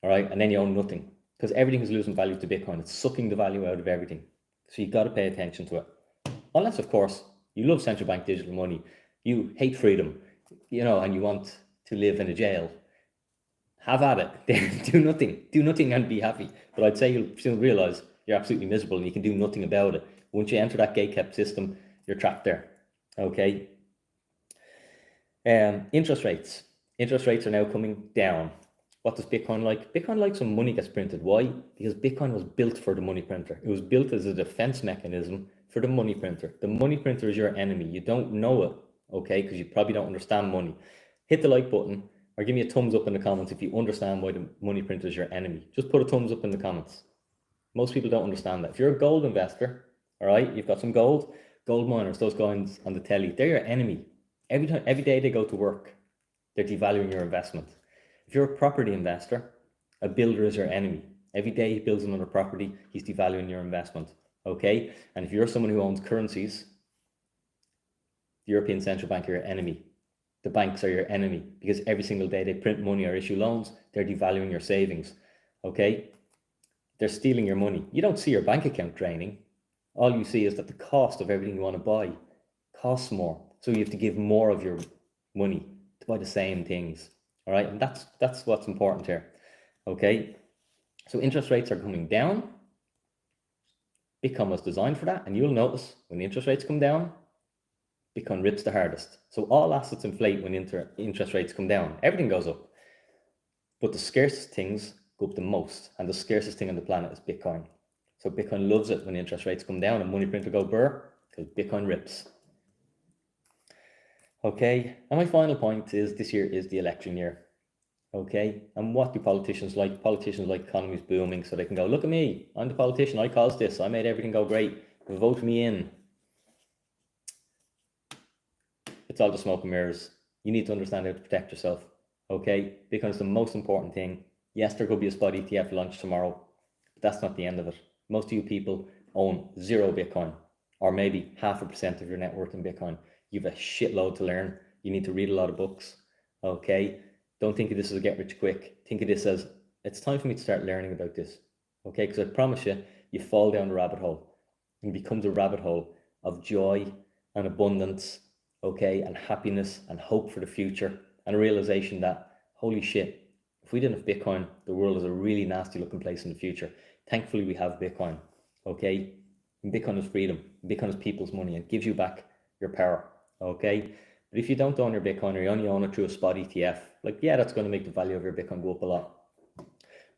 S1: All right, and then you own nothing, because everything is losing value to Bitcoin. It's sucking the value out of everything. So you got to pay attention to it. Unless, of course, you love central bank digital money, you hate freedom, and you want to live in a jail. Have at it. Do nothing and be happy. But I'd say you'll soon realize you're absolutely miserable and you can do nothing about it. Once you enter that gatekept system, you're trapped there. Okay. Interest rates. Interest rates are now coming down. What does Bitcoin like? Bitcoin likes when money gets printed. Why? Because Bitcoin was built for the money printer. It was built as a defense mechanism for the money printer. The money printer is your enemy. You don't know it, okay? Because you probably don't understand money. Hit the like button, or give me a thumbs up in the comments if you understand why the money printer is your enemy. Just put a thumbs up in the comments. Most people don't understand that. If you're a gold investor, all right, you've got some gold miners, those guys on the telly, they're your enemy. Every day they go to work, they're devaluing your investment. If you're a property investor, a builder is your enemy. Every day he builds another property, he's devaluing your investment, okay? And if you're someone who owns currencies, the European Central Bank are your enemy. The banks are your enemy, because every single day they print money or issue loans, they're devaluing your savings, okay? They're stealing your money. You don't see your bank account draining. All you see is that the cost of everything you want to buy costs more. So you have to give more of your money to buy the same things. All right, and that's what's important here. Okay, so interest rates are coming down. Bitcoin was designed for that, and you'll notice when the interest rates come down, Bitcoin rips the hardest. So all assets inflate when interest rates come down. Everything goes up. But the scarcest things go up the most, and the scarcest thing on the planet is Bitcoin. So Bitcoin loves it when interest rates come down and money printer go burr, because Bitcoin rips. Okay, and my final point is this year is the election year. Okay, and what do politicians like? Politicians like economies booming, so they can go, look at me, I'm the politician, I caused this, I made everything go great, vote me in. It's all the smoke and mirrors. You need to understand how to protect yourself. Okay, Bitcoin is the most important thing. Yes, there could be a spot ETF launch tomorrow, but that's not the end of it. Most of you people own 0 Bitcoin, or maybe 0.5% of your net worth in Bitcoin. You have a shitload to learn. You need to read a lot of books. Okay, don't think of this as a get rich quick. Think of this as, it's time for me to start learning about this. Okay, because I promise you, you fall down the rabbit hole. It becomes a rabbit hole of joy and abundance, okay, and happiness and hope for the future, and a realization that, holy shit, if we didn't have Bitcoin, the world is a really nasty looking place in the future. Thankfully, we have Bitcoin, okay? And Bitcoin is freedom. Bitcoin is people's money. It gives you back your power, okay? But if you don't own your Bitcoin, or you only own it through a spot ETF, like, yeah, that's going to make the value of your Bitcoin go up a lot. But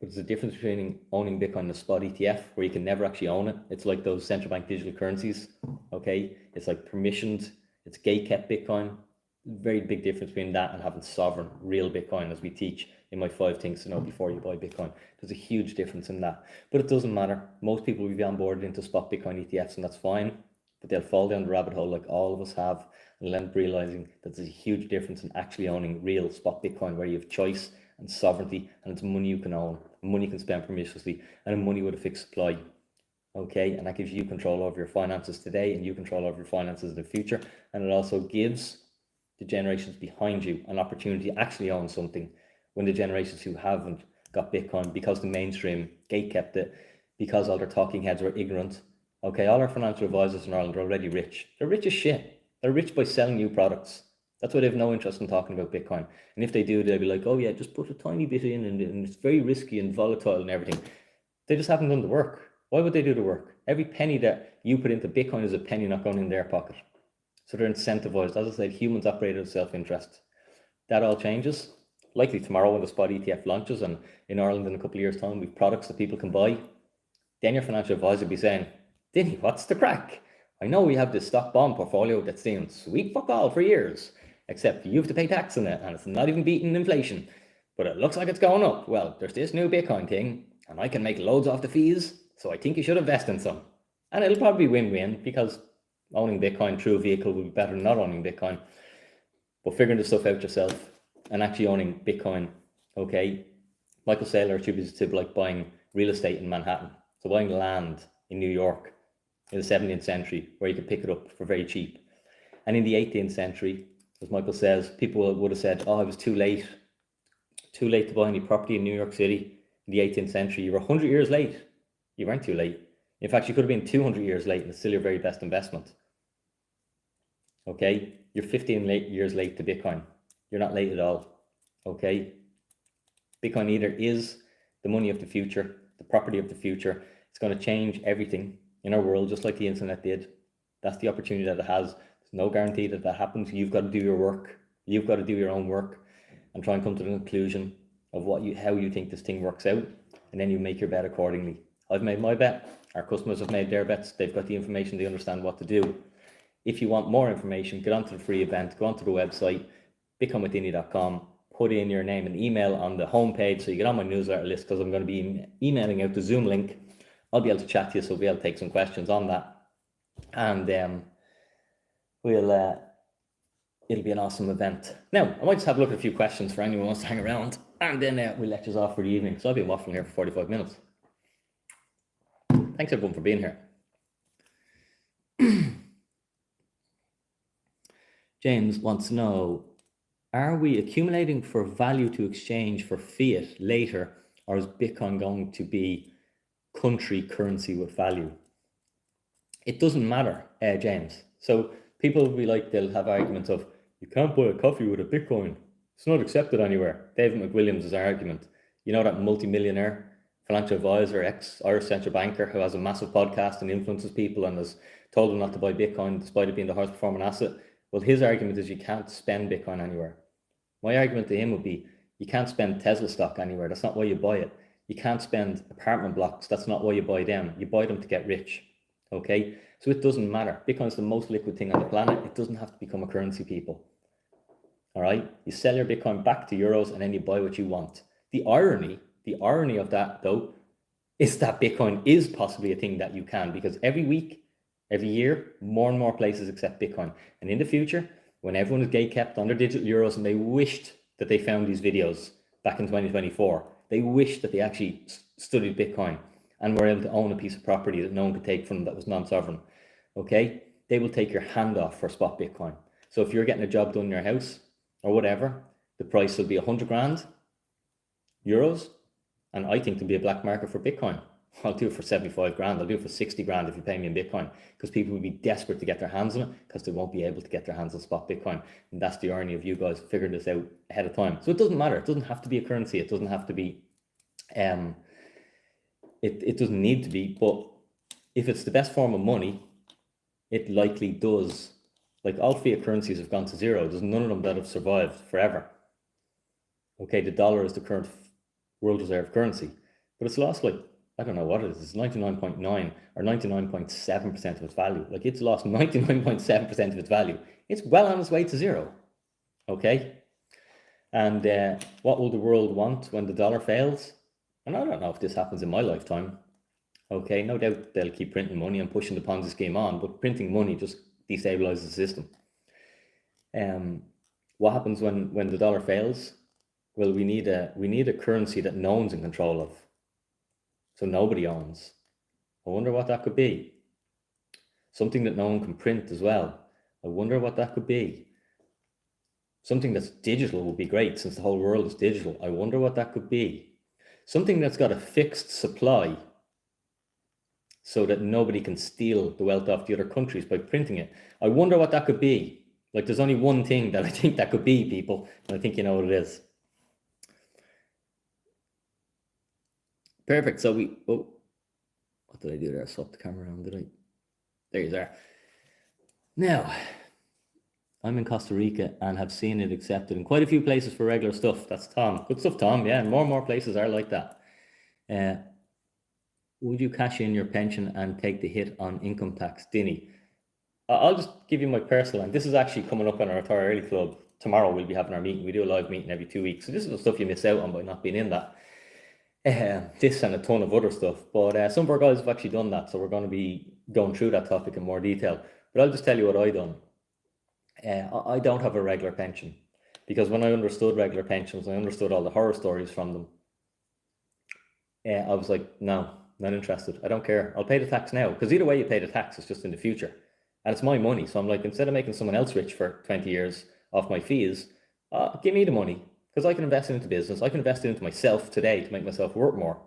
S1: there's a difference between owning Bitcoin and a spot ETF, where you can never actually own it. It's like those central bank digital currencies, okay? It's like permissioned, it's gate-kept Bitcoin. Very big difference between that and having sovereign, real Bitcoin, as we teach in my 5 things to know before you buy Bitcoin. There's a huge difference in that. But it doesn't matter. Most people will be onboarded into spot Bitcoin ETFs, and that's fine. But they'll fall down the rabbit hole like all of us have, and end up realizing that there's a huge difference in actually owning real spot Bitcoin, where you have choice and sovereignty, and it's money you can own, money you can spend promiscuously, and money with a fixed supply. Okay, and that gives you control over your finances today, and you control over your finances in the future. And it also gives the generations behind you an opportunity to actually own something, when the generations who haven't got Bitcoin, because the mainstream gate kept it, because all their talking heads were ignorant. Okay, all our financial advisors in Ireland are already rich. They're rich as shit. They're rich by selling you products. That's why they have no interest in talking about Bitcoin. And if they do, they'll be like, oh yeah, just put a tiny bit in, and it's very risky and volatile and everything. They just haven't done the work. Why would they do the work? Every penny that you put into Bitcoin is a penny not going in their pocket. So they're incentivized. As I said, humans operate out of self-interest. That all changes. Likely tomorrow when the spot ETF launches, and in Ireland in a couple of years' time, we've products that people can buy. Then your financial advisor will be saying, Dinny, what's the crack? I know we have this stock bond portfolio that's doing sweet fuck all for years, except you have to pay tax on it, and it's not even beating inflation. But it looks like it's going up. Well, there's this new Bitcoin thing, and I can make loads off the fees, so I think you should invest in some. And it'll probably be win-win, because owning Bitcoin through a vehicle will be better than not owning Bitcoin. But figuring this stuff out yourself and actually owning Bitcoin, okay? Michael Saylor attributes it to like buying real estate in Manhattan. So buying land in New York in the 17th century, where you could pick it up for very cheap. And in the 18th century, as Michael says, people would have said, oh, it was too late to buy any property in New York City in the 18th century. You were 100 years late. You weren't too late. In fact, you could have been 200 years late, and it's still your very best investment. Okay, you're 15 years late to Bitcoin. You're not late at all. Okay, Bitcoin either is the money of the future, the property of the future. It's going to change everything in our world, just like the internet did. That's the opportunity that it has. There's no guarantee that that happens. You've got to do your work. You've got to do your own work and try and come to the conclusion of how you think this thing works out, and then you make your bet accordingly. I've made my bet. Our customers have made their bets. They've got the information. They understand what to do. If you want more information, get onto the free event. Go onto the website, bitcoinwithdinny.com. Put in your name and email on the homepage so you get on my newsletter list, because I'm going to be emailing out the Zoom link. I'll be able to chat to you, so we'll be able to take some questions on that. And it'll be an awesome event. Now, I might just have a look at a few questions for anyone who wants to hang around, and then we'll let you off for the evening. So I'll be waffling here for 45 minutes. Thanks everyone for being here. James wants to know, are we accumulating for value to exchange for fiat later, or is Bitcoin going to be country currency with value? It doesn't matter, James. So people will be like, they'll have arguments of, you can't buy a coffee with a Bitcoin. It's not accepted anywhere. David McWilliams is our argument. You know that multimillionaire financial advisor, ex-Irish central banker who has a massive podcast and influences people and has told them not to buy Bitcoin despite it being the highest performing asset. Well, his argument is you can't spend Bitcoin anywhere. My argument to him would be you can't spend Tesla stock anywhere. That's not why you buy it. You can't spend apartment blocks. That's not why you buy them. You buy them to get rich. Okay? So it doesn't matter. Bitcoin is the most liquid thing on the planet. It doesn't have to become a currency, people. All right? You sell your Bitcoin back to euros and then you buy what you want. The irony of that, though, is that Bitcoin is possibly a thing that you can, because every week, every year, more and more places accept Bitcoin. And in the future, when everyone is gate-kept on their digital euros and they wished that they found these videos back in 2024, they wished that they actually studied Bitcoin and were able to own a piece of property that no one could take from them that was non-sovereign, okay? They will take your hand off for spot Bitcoin. So if you're getting a job done in your house or whatever, the price will be 100 grand euros, and I think there'll be a black market for Bitcoin. I'll do it for 75 grand. I'll do it for 60 grand if you pay me in Bitcoin, because people will be desperate to get their hands on it because they won't be able to get their hands on spot Bitcoin. And that's the irony of you guys figuring this out ahead of time. So it doesn't matter. It doesn't have to be a currency. It doesn't have to be, it doesn't need to be, but if it's the best form of money, it likely does. Like all fiat currencies have gone to zero. There's none of them that have survived forever. Okay, the dollar is the current world reserve currency, but it's lost like, I don't know what it is. It's 99.9 or 99.7% of its value. Like it's lost 99.7% of its value. It's well on its way to zero. Okay. And what will the world want when the dollar fails? And I don't know if this happens in my lifetime. Okay. No doubt they'll keep printing money and pushing the Ponzi scheme on, but printing money just destabilizes the system. What happens when the dollar fails? Well, we need a currency that no one's in control of. So nobody owns. I wonder what that could be. Something that no one can print as well. I wonder what that could be. Something that's digital would be great, since the whole world is digital. I wonder what that could be. Something that's got a fixed supply so that nobody can steal the wealth off the other countries by printing it. I wonder what that could be. Like there's only one thing that I think that could be, people, and I think you know what it is. Perfect. So what did I do there? I swapped the camera around, did I? There you are. Now, I'm in Costa Rica and have seen it accepted in quite a few places for regular stuff. That's Tom. Good stuff, Tom. Yeah, and more places are like that. Would you cash in your pension and take the hit on income tax, Dinny? I'll just give you my personal, and this is actually coming up on our Retire Early Club. Tomorrow we'll be having our meeting. We do a live meeting every 2 weeks. So this is the stuff you miss out on by not being in that. This and a ton of other stuff, but some of our guys have actually done that, so we're going to be going through that topic in more detail. But I'll just tell you what I done. I don't have a regular pension, because when I understood regular pensions, I understood all the horror stories from them. I was like, no, not interested. I don't care. I'll pay the tax now, because either way you pay the tax, it's just in the future, and it's my money. So I'm like, instead of making someone else rich for 20 years off my fees, give me the money. Because I can invest it into business. I can invest it into myself today to make myself work more.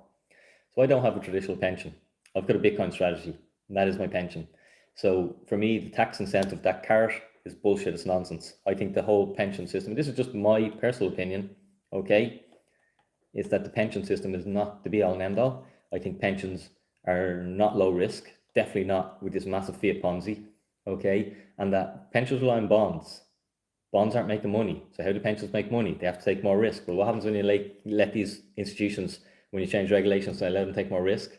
S1: So I don't have a traditional pension. I've got a Bitcoin strategy, and that is my pension. So for me, the tax incentive, that carrot, is bullshit. It's nonsense. I think the whole pension system, this is just my personal opinion, okay, is that the pension system is not the be all and end all. I think pensions are not low risk, definitely not with this massive fiat Ponzi, okay, and that pensions rely on bonds. Bonds aren't making money. So how do pensions make money? They have to take more risk. Well, what happens when you let these institutions, when you change regulations and allow them to take more risk?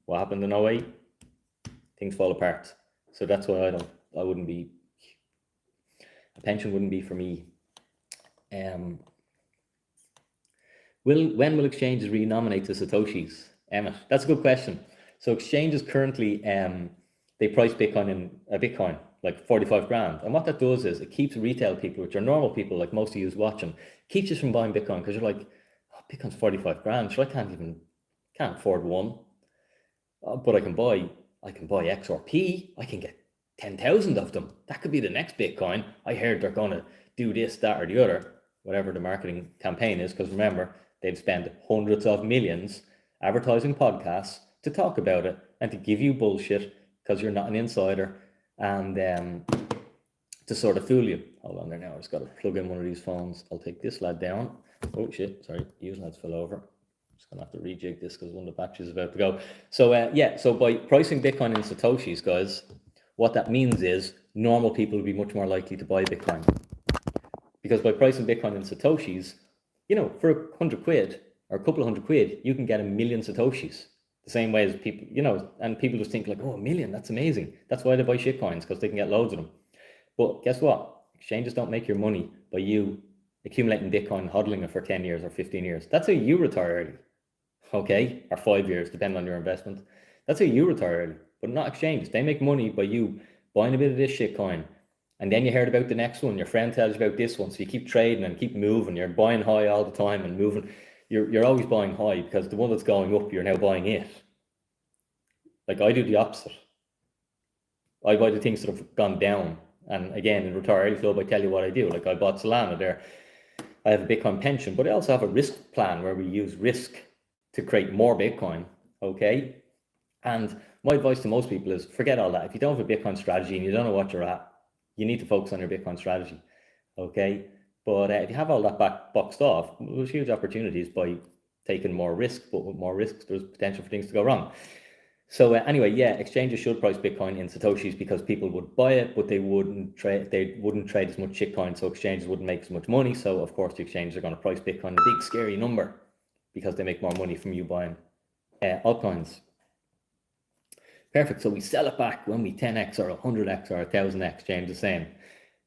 S1: What happened in 08? Things fall apart. So that's why a pension wouldn't be for me. When will exchanges renominate to Satoshis? Emmett, that's a good question. So exchanges currently, they price Bitcoin in a Bitcoin, like 45 grand. And what that does is it keeps retail people, which are normal people like most of you watching, keeps you from buying Bitcoin, because you're like, oh, Bitcoin's 45 grand, so I can't afford one. But I can buy XRP, I can get 10,000 of them. That could be the next Bitcoin. I heard they're going to do this, that, or the other, whatever the marketing campaign is, because remember, they've spent hundreds of millions advertising podcasts to talk about it and to give you bullshit because you're not an insider, and to sort of fool you. Hold on there now, I just got to plug in one of these phones. I'll take this lad down. Oh shit, sorry, these lads fell over. just gonna have to rejig this because one of the batteries is about to go. So so by pricing Bitcoin in Satoshis, guys, what that means is normal people will be much more likely to buy Bitcoin. Because by pricing Bitcoin in Satoshis, for 100 quid or a couple of £100, you can get 1,000,000 Satoshis. The same way as people, and people just think like, oh, 1,000,000, that's amazing. That's why they buy shitcoins, because they can get loads of them. But guess what? Exchanges don't make your money by you accumulating Bitcoin and hodling it for 10 years or 15 years. That's how you retire early, okay? Or 5 years, depending on your investment. That's how you retire early, but not exchanges. They make money by you buying a bit of this shitcoin, and then you heard about the next one. Your friend tells you about this one, so you keep trading and keep moving. You're buying high all the time and moving. You're always buying high because the one that's going up, you're now buying it. Like I do the opposite. I buy the things that have gone down. And again, in Retire Early Club, I tell you what I do. Like I bought Solana there. I have a Bitcoin pension, but I also have a risk plan where we use risk to create more Bitcoin, okay? And my advice to most people is forget all that. If you don't have a Bitcoin strategy and you don't know what you're at, you need to focus on your Bitcoin strategy, okay? But if you have all that boxed off, there's huge opportunities by taking more risk, but with more risks, there's potential for things to go wrong. So anyway, exchanges should price Bitcoin in Satoshis because people would buy it, but they wouldn't trade as much shitcoin, so exchanges wouldn't make as much money. So of course the exchanges are going to price Bitcoin a big scary number because they make more money from you buying altcoins. Perfect. So we sell it back when we 10x or 100x or 1000x, James is saying.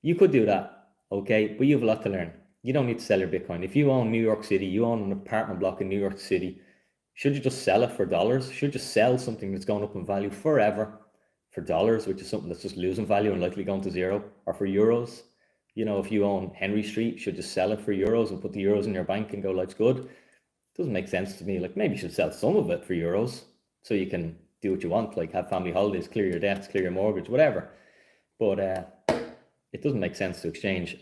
S1: You could do that, okay? But you have a lot to learn. You don't need to sell your Bitcoin. If you own New York City, you own an apartment block in New York City, should you just sell it for dollars? Should you just sell something that's going up in value forever for dollars, which is something that's just losing value and likely going to zero, or for euros? If you own Henry Street, should you sell it for euros and put the euros in your bank and go, life's good? It doesn't make sense to me. Like maybe you should sell some of it for euros so you can do what you want, like have family holidays, clear your debts, clear your mortgage, whatever. But it doesn't make sense to exchange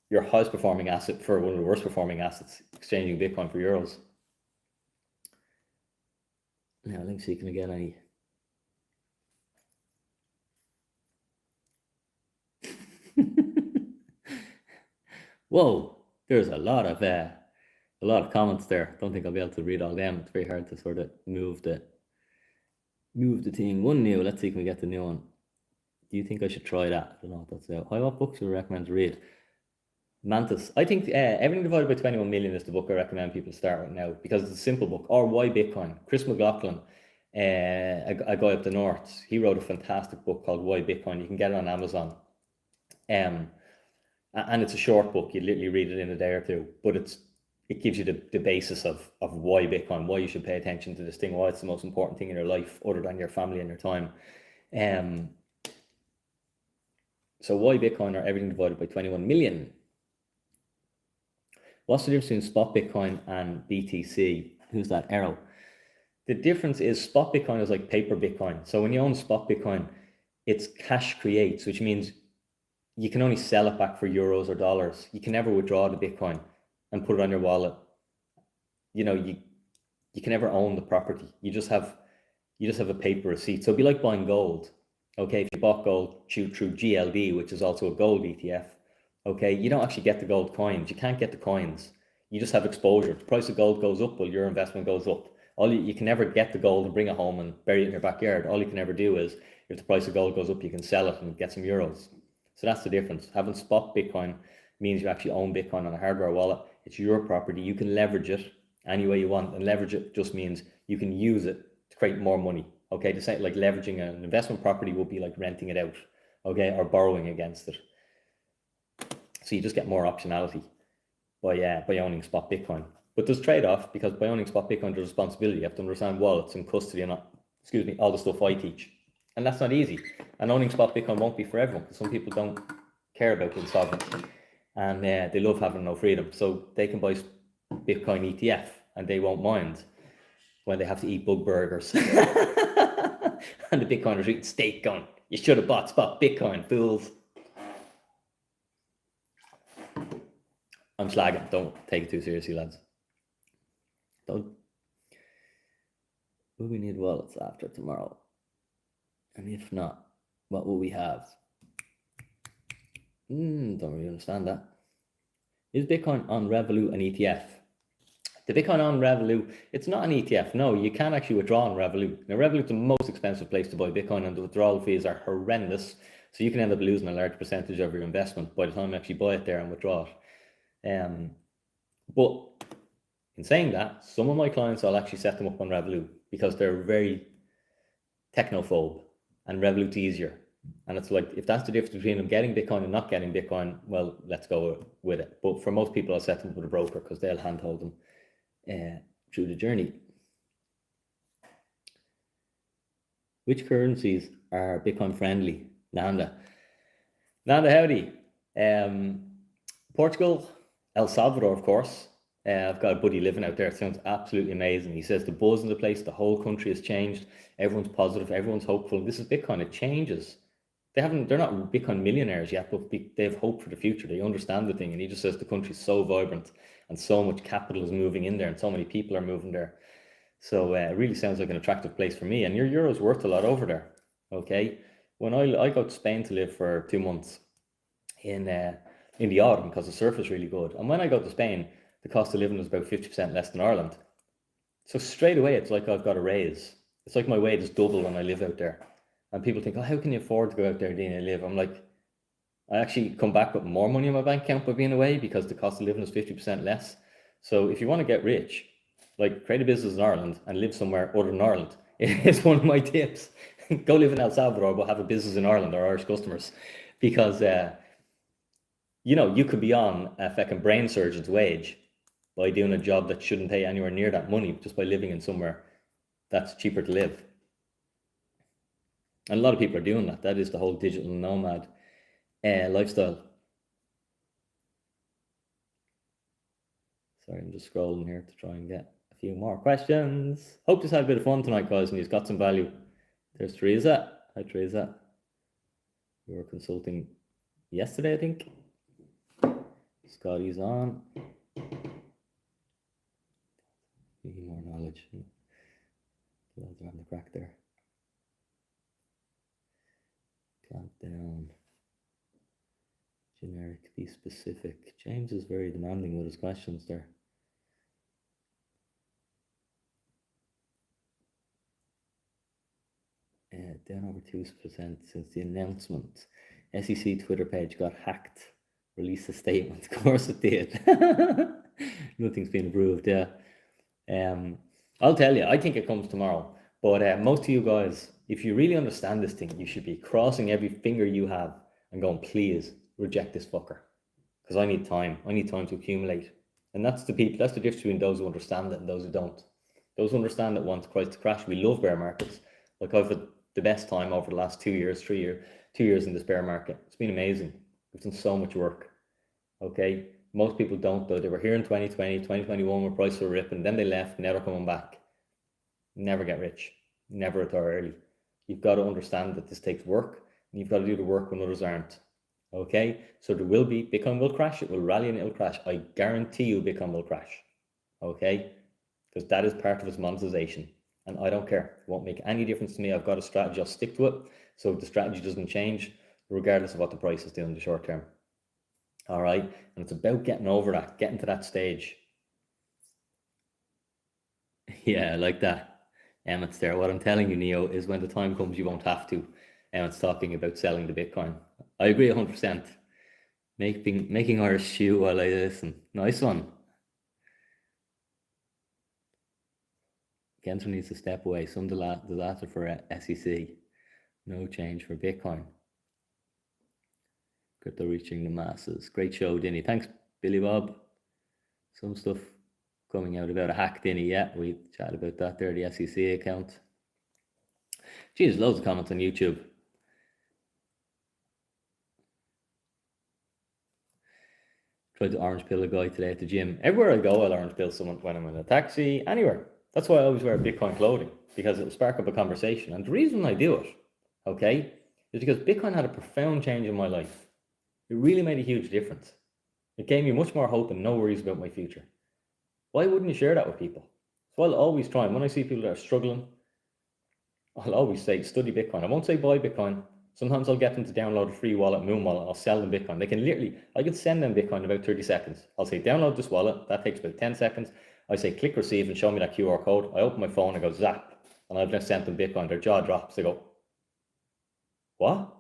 S1: your highest performing asset for one of the worst performing assets, exchanging Bitcoin for euros. Now, let's see, can I get any? Whoa, there's a lot of comments there. Don't think I'll be able to read all them. It's very hard to sort of move the thing. One new. Let's see, can we get the new one? Do you think I should try that? I don't know what that's about. What books would you recommend to read? Mantis. I think Everything Divided by 21 Million is the book I recommend people start with now because it's a simple book. Or Why Bitcoin? Chris McLaughlin, a guy up the north, he wrote a fantastic book called Why Bitcoin. You can get it on Amazon. And it's a short book. You literally read it in a day or two, but it gives you the basis of why Bitcoin, why you should pay attention to this thing, why it's the most important thing in your life other than your family and your time. So Why Bitcoin or Everything Divided by 21 Million. What's the difference between spot Bitcoin and BTC? Who's that? Arrow. The difference is spot Bitcoin is like paper Bitcoin. So when you own spot Bitcoin, it's cash creates, which means you can only sell it back for euros or dollars. You can never withdraw the Bitcoin and put it on your wallet. You can never own the property. You just have a paper receipt. So it'd be like buying gold. Okay, if you bought gold through GLD, which is also a gold ETF, okay, you don't actually get the gold coins. You can't get the coins. You just have exposure. The price of gold goes up, well, your investment goes up. You can never get the gold and bring it home and bury it in your backyard. All you can ever do is, if the price of gold goes up, you can sell it and get some euros. So that's the difference. Having spot Bitcoin means you actually own Bitcoin on a hardware wallet. It's your property. You can leverage it any way you want. And leverage it just means you can use it to create more money. Okay, to say like leveraging an investment property would be like renting it out, okay, or borrowing against it. So you just get more optionality by owning spot Bitcoin. But there's trade-off because by owning spot Bitcoin, there's responsibility. You have to understand wallets and custody and all the stuff I teach. And that's not easy. And owning spot Bitcoin won't be for everyone because some people don't care about being sovereign and they love having no freedom. So they can buy Bitcoin ETF and they won't mind when they have to eat bug burgers. And the Bitcoiners eating steak going, you should have bought spot Bitcoin, fools. I'm slagging. Don't take it too seriously, lads. Don't. Will we need wallets after tomorrow? And if not, what will we have? Don't really understand that. Is Bitcoin on Revolut an ETF? The Bitcoin on Revolut, it's not an ETF. No, you can actually withdraw on Revolut. Now, Revolut's the most expensive place to buy Bitcoin, and the withdrawal fees are horrendous. So you can end up losing a large percentage of your investment by the time you actually buy it there and withdraw it. But in saying that, some of my clients, I'll actually set them up on Revolut because they're very technophobe, and Revolut's easier. And it's like, if that's the difference between them getting Bitcoin and not getting Bitcoin, well, let's go with it. But for most people, I'll set them up with a broker because they'll handhold them through the journey. Which currencies are Bitcoin friendly? Nanda, howdy. Portugal, El Salvador, of course. I've got a buddy living out there. It sounds absolutely amazing. He says the buzz in the place, the whole country has changed. Everyone's positive, everyone's hopeful. This is Bitcoin, it changes. They're not Bitcoin millionaires yet, but they have hope for the future. They understand the thing. And he just says the country's so vibrant and so much capital is moving in there and so many people are moving there. So it really sounds like an attractive place for me. And your euro's worth a lot over there. Okay. When I go to Spain to live for 2 months in the autumn because the surf is really good. And when I go to Spain, the cost of living is about 50% less than Ireland. So straight away, it's like I've got a raise. It's like my wage is double when I live out there. And people think, oh, how can you afford to go out there, Dinny, and live? I'm like, I actually come back with more money in my bank account by being away because the cost of living is 50% less. So if you want to get rich, like create a business in Ireland and live somewhere other than Ireland. It's one of my tips. Go live in El Salvador, but have a business in Ireland or Irish customers. Because, you could be on a fucking brain surgeon's wage by doing a job that shouldn't pay anywhere near that money, just by living in somewhere that's cheaper to live. And a lot of people are doing that. That is the whole digital nomad lifestyle. Sorry, I'm just scrolling here to try and get a few more questions. Hope this had a bit of fun tonight, guys, and you've got some value. There's Teresa. Hi, Teresa. We were consulting yesterday, I think. Scotty's on. Need more knowledge. They're on the crack there. Clamp down. Generic, be specific. James is very demanding with his questions there. Down over 2% since the announcement. SEC Twitter page got hacked. Released a statement. Of course it did. Nothing's been approved, yeah. I'll tell you, I think it comes tomorrow. But most of you guys, if you really understand this thing, you should be crossing every finger you have and going, please reject this fucker. Because I need time. I need time to accumulate. And that's the difference between those who understand it and those who don't. Those who understand it want Christ to crash. We love bear markets. Like I've had the best time over the last 2 years, 2 years in this bear market. It's been amazing. We've done so much work. Okay. Most people don't though. They were here in 2020, 2021 where prices were ripping. Then they left, never coming back. Never get rich. Never retire early. You've got to understand that this takes work. And you've got to do the work when others aren't. Okay. So there will be, Bitcoin will crash. It will rally and it will crash. I guarantee you Bitcoin will crash. Okay. Because that is part of its monetization. And I don't care. It won't make any difference to me. I've got a strategy. I'll stick to it. So the strategy doesn't change regardless of what the price is doing in the short term. All right. And it's about getting over that, getting to that stage. Yeah, I like that. Emmett's there. What I'm telling you, Neo, is when the time comes, you won't have to. Emmett's talking about selling the Bitcoin. I agree 100%. Making Irish stew while I listen. Nice one. Gensler needs to step away. Some disaster for SEC. No change for Bitcoin. Crypto reaching the masses. Great show, Dinny. Thanks, Billy Bob. Some stuff coming out about a hack, Dinny. Yeah, we chatted about that there, the SEC account. Geez, loads of comments on YouTube. Tried to orange pill a guy today at the gym. Everywhere I go, I'll orange pill someone when I'm in a taxi, anywhere. That's why I always wear Bitcoin clothing, because it'll spark up a conversation. And the reason I do it, okay, is because Bitcoin had a profound change in my life. It really made a huge difference. It gave me much more hope and no worries about my future. Why wouldn't you share that with people? So I'll always try, and when I see people that are struggling, I'll always say, study Bitcoin. I won't say buy Bitcoin. Sometimes I'll get them to download a free wallet, Moon Wallet. I'll sell them Bitcoin. I can send them Bitcoin in about 30 seconds. I'll say, download this wallet. That takes about 10 seconds. I say click receive and show me that QR code. I open my phone and go zap, and I've just sent them Bitcoin. Their jaw drops. They go, what?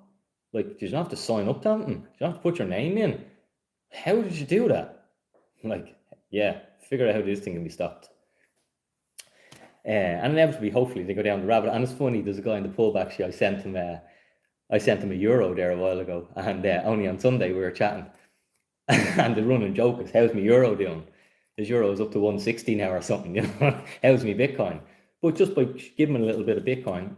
S1: Like, did you not have to sign up to something? Did you not have to put your name in? How did you do that? I'm like, yeah, figure out how this thing can be stopped. And inevitably, hopefully, they go down the rabbit. And it's funny, there's a guy in the pub, actually, I sent him a euro there a while ago, and only on Sunday we were chatting. And the running joke is, how's my euro doing? His euro is up to 160 now or something, you know. How's my Bitcoin? But just by giving him a little bit of Bitcoin,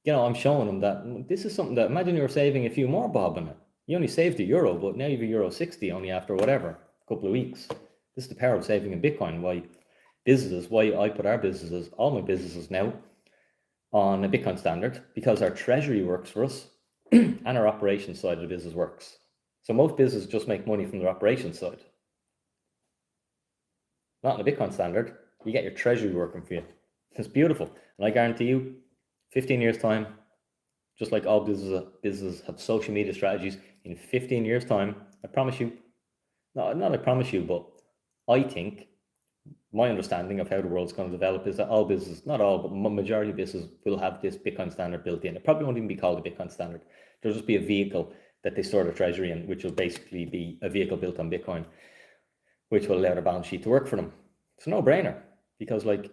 S1: you know, I'm showing him that this is something that, imagine you were saving a few more bob in it. You only saved a euro, but now you've a euro 60 only after whatever, a couple of weeks. This is the power of saving in Bitcoin. Why I put our businesses, all my businesses now, on a Bitcoin standard, because our treasury works for us and our operations side of the business works. So most businesses just make money from their operations side. Not in a Bitcoin standard, you get your treasury working for you. It's beautiful. And I guarantee you, 15 years time, just like all businesses have social media strategies, in 15 years time, I promise you, not I promise you, but I think my understanding of how the world's going to develop is that all businesses, not all, but majority of businesses will have this Bitcoin standard built in. It probably won't even be called a Bitcoin standard. There'll just be a vehicle that they store their treasury in, which will basically be a vehicle built on Bitcoin, which will allow their balance sheet to work for them. It's a no-brainer, because like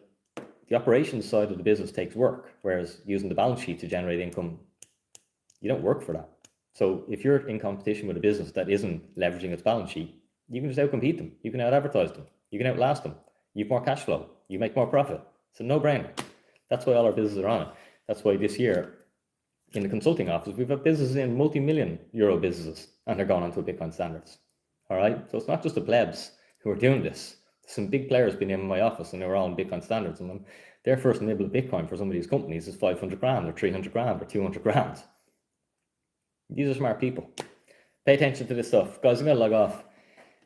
S1: the operations side of the business takes work, whereas using the balance sheet to generate income, you don't work for that. So if you're in competition with a business that isn't leveraging its balance sheet, you can just outcompete them. You can out-advertise them. You can outlast them. You have more cash flow. You make more profit. It's a no-brainer. That's why all our businesses are on it. That's why this year, in the consulting office, we've had businesses in multi-million euro businesses, and they're going onto Bitcoin standards. All right? So it's not just the plebs who are doing this. Some big players been in my office, and they're all on Bitcoin standards. And their first nibble of Bitcoin for some of these companies is 500 grand or 300 grand or 200 grand. These are smart people. Pay attention to this stuff. Guys, I'm going to log off.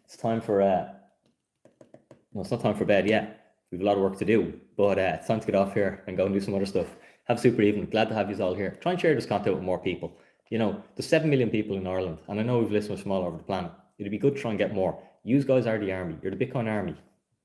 S1: It's time for, well, it's not time for bed yet. We have a lot of work to do, but it's time to get off here and go and do some other stuff. Have a super evening. Glad to have you all here. Try and share this content with more people. You know, there's 7 million people in Ireland, and I know we've listeners from all over the planet. It'd be good to try and get more. You guys are the army. You're the Bitcoin army.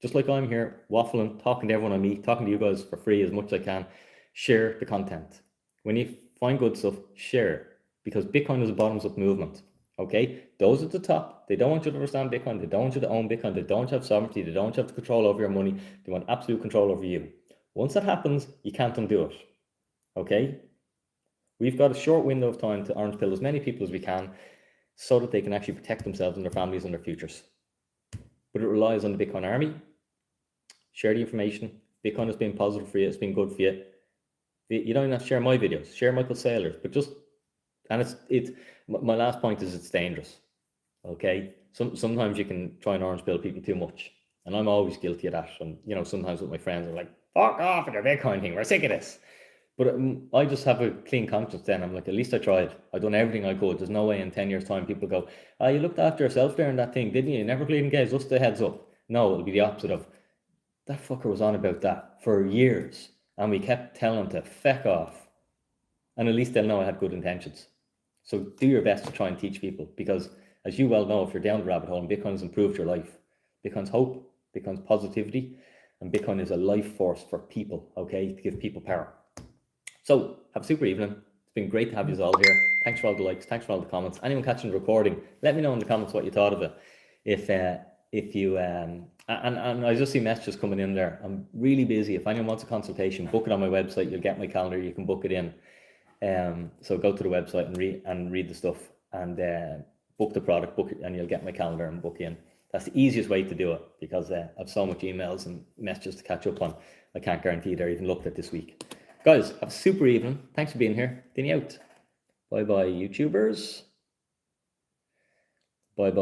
S1: Just like I'm here, waffling, talking to everyone I meet, talking to you guys for free as much as I can. Share the content. When you find good stuff, share it, because Bitcoin is a bottoms-up movement. Okay, those at the top, they don't want you to understand Bitcoin. They don't want you to own Bitcoin. They don't want you to have sovereignty. They don't want you to have control over your money. They want absolute control over you. Once that happens, you can't undo it. Okay, we've got a short window of time to orange pill as many people as we can, so that they can actually protect themselves and their families and their futures. But it relies on the Bitcoin army. Share the information. Bitcoin has been positive for you. It's been good for you. You don't even have to share my videos. Share Michael Saylor's, but just, and it's my last point is, it's dangerous. Okay, sometimes you can try and orange pill people too much, and I'm always guilty of that. And you know, sometimes with my friends, I'm like, fuck off with your Bitcoin thing, we're sick of this. But I just have a clean conscience then. I'm like, at least I tried. I've done everything I could. There's no way in 10 years time people go, you looked after yourself there in that thing, didn't you? You never bleeding gave us the heads up. No, it'll be the opposite of, that fucker was on about that for years, and we kept telling him to feck off, and at least they'll know I had good intentions. So do your best to try and teach people, because as you well know, if you're down the rabbit hole, and Bitcoin has improved your life. Bitcoin's hope, Bitcoin's positivity, and Bitcoin is a life force for people, okay, to give people power. So have a super evening. It's been great to have you all here. Thanks for all the likes. Thanks for all the comments. Anyone catching the recording, let me know in the comments what you thought of it. If you and I just see messages coming in there. I'm really busy. If anyone wants a consultation, book it on my website. You'll get my calendar. You can book it in. So go to the website and read the stuff, and book the product, book it, and you'll get my calendar and book in. That's the easiest way to do it, because I have so much emails and messages to catch up on. I can't guarantee they're even looked at this week. Guys, have a super evening. Thanks for being here. Dinny out. Bye bye, YouTubers. Bye bye.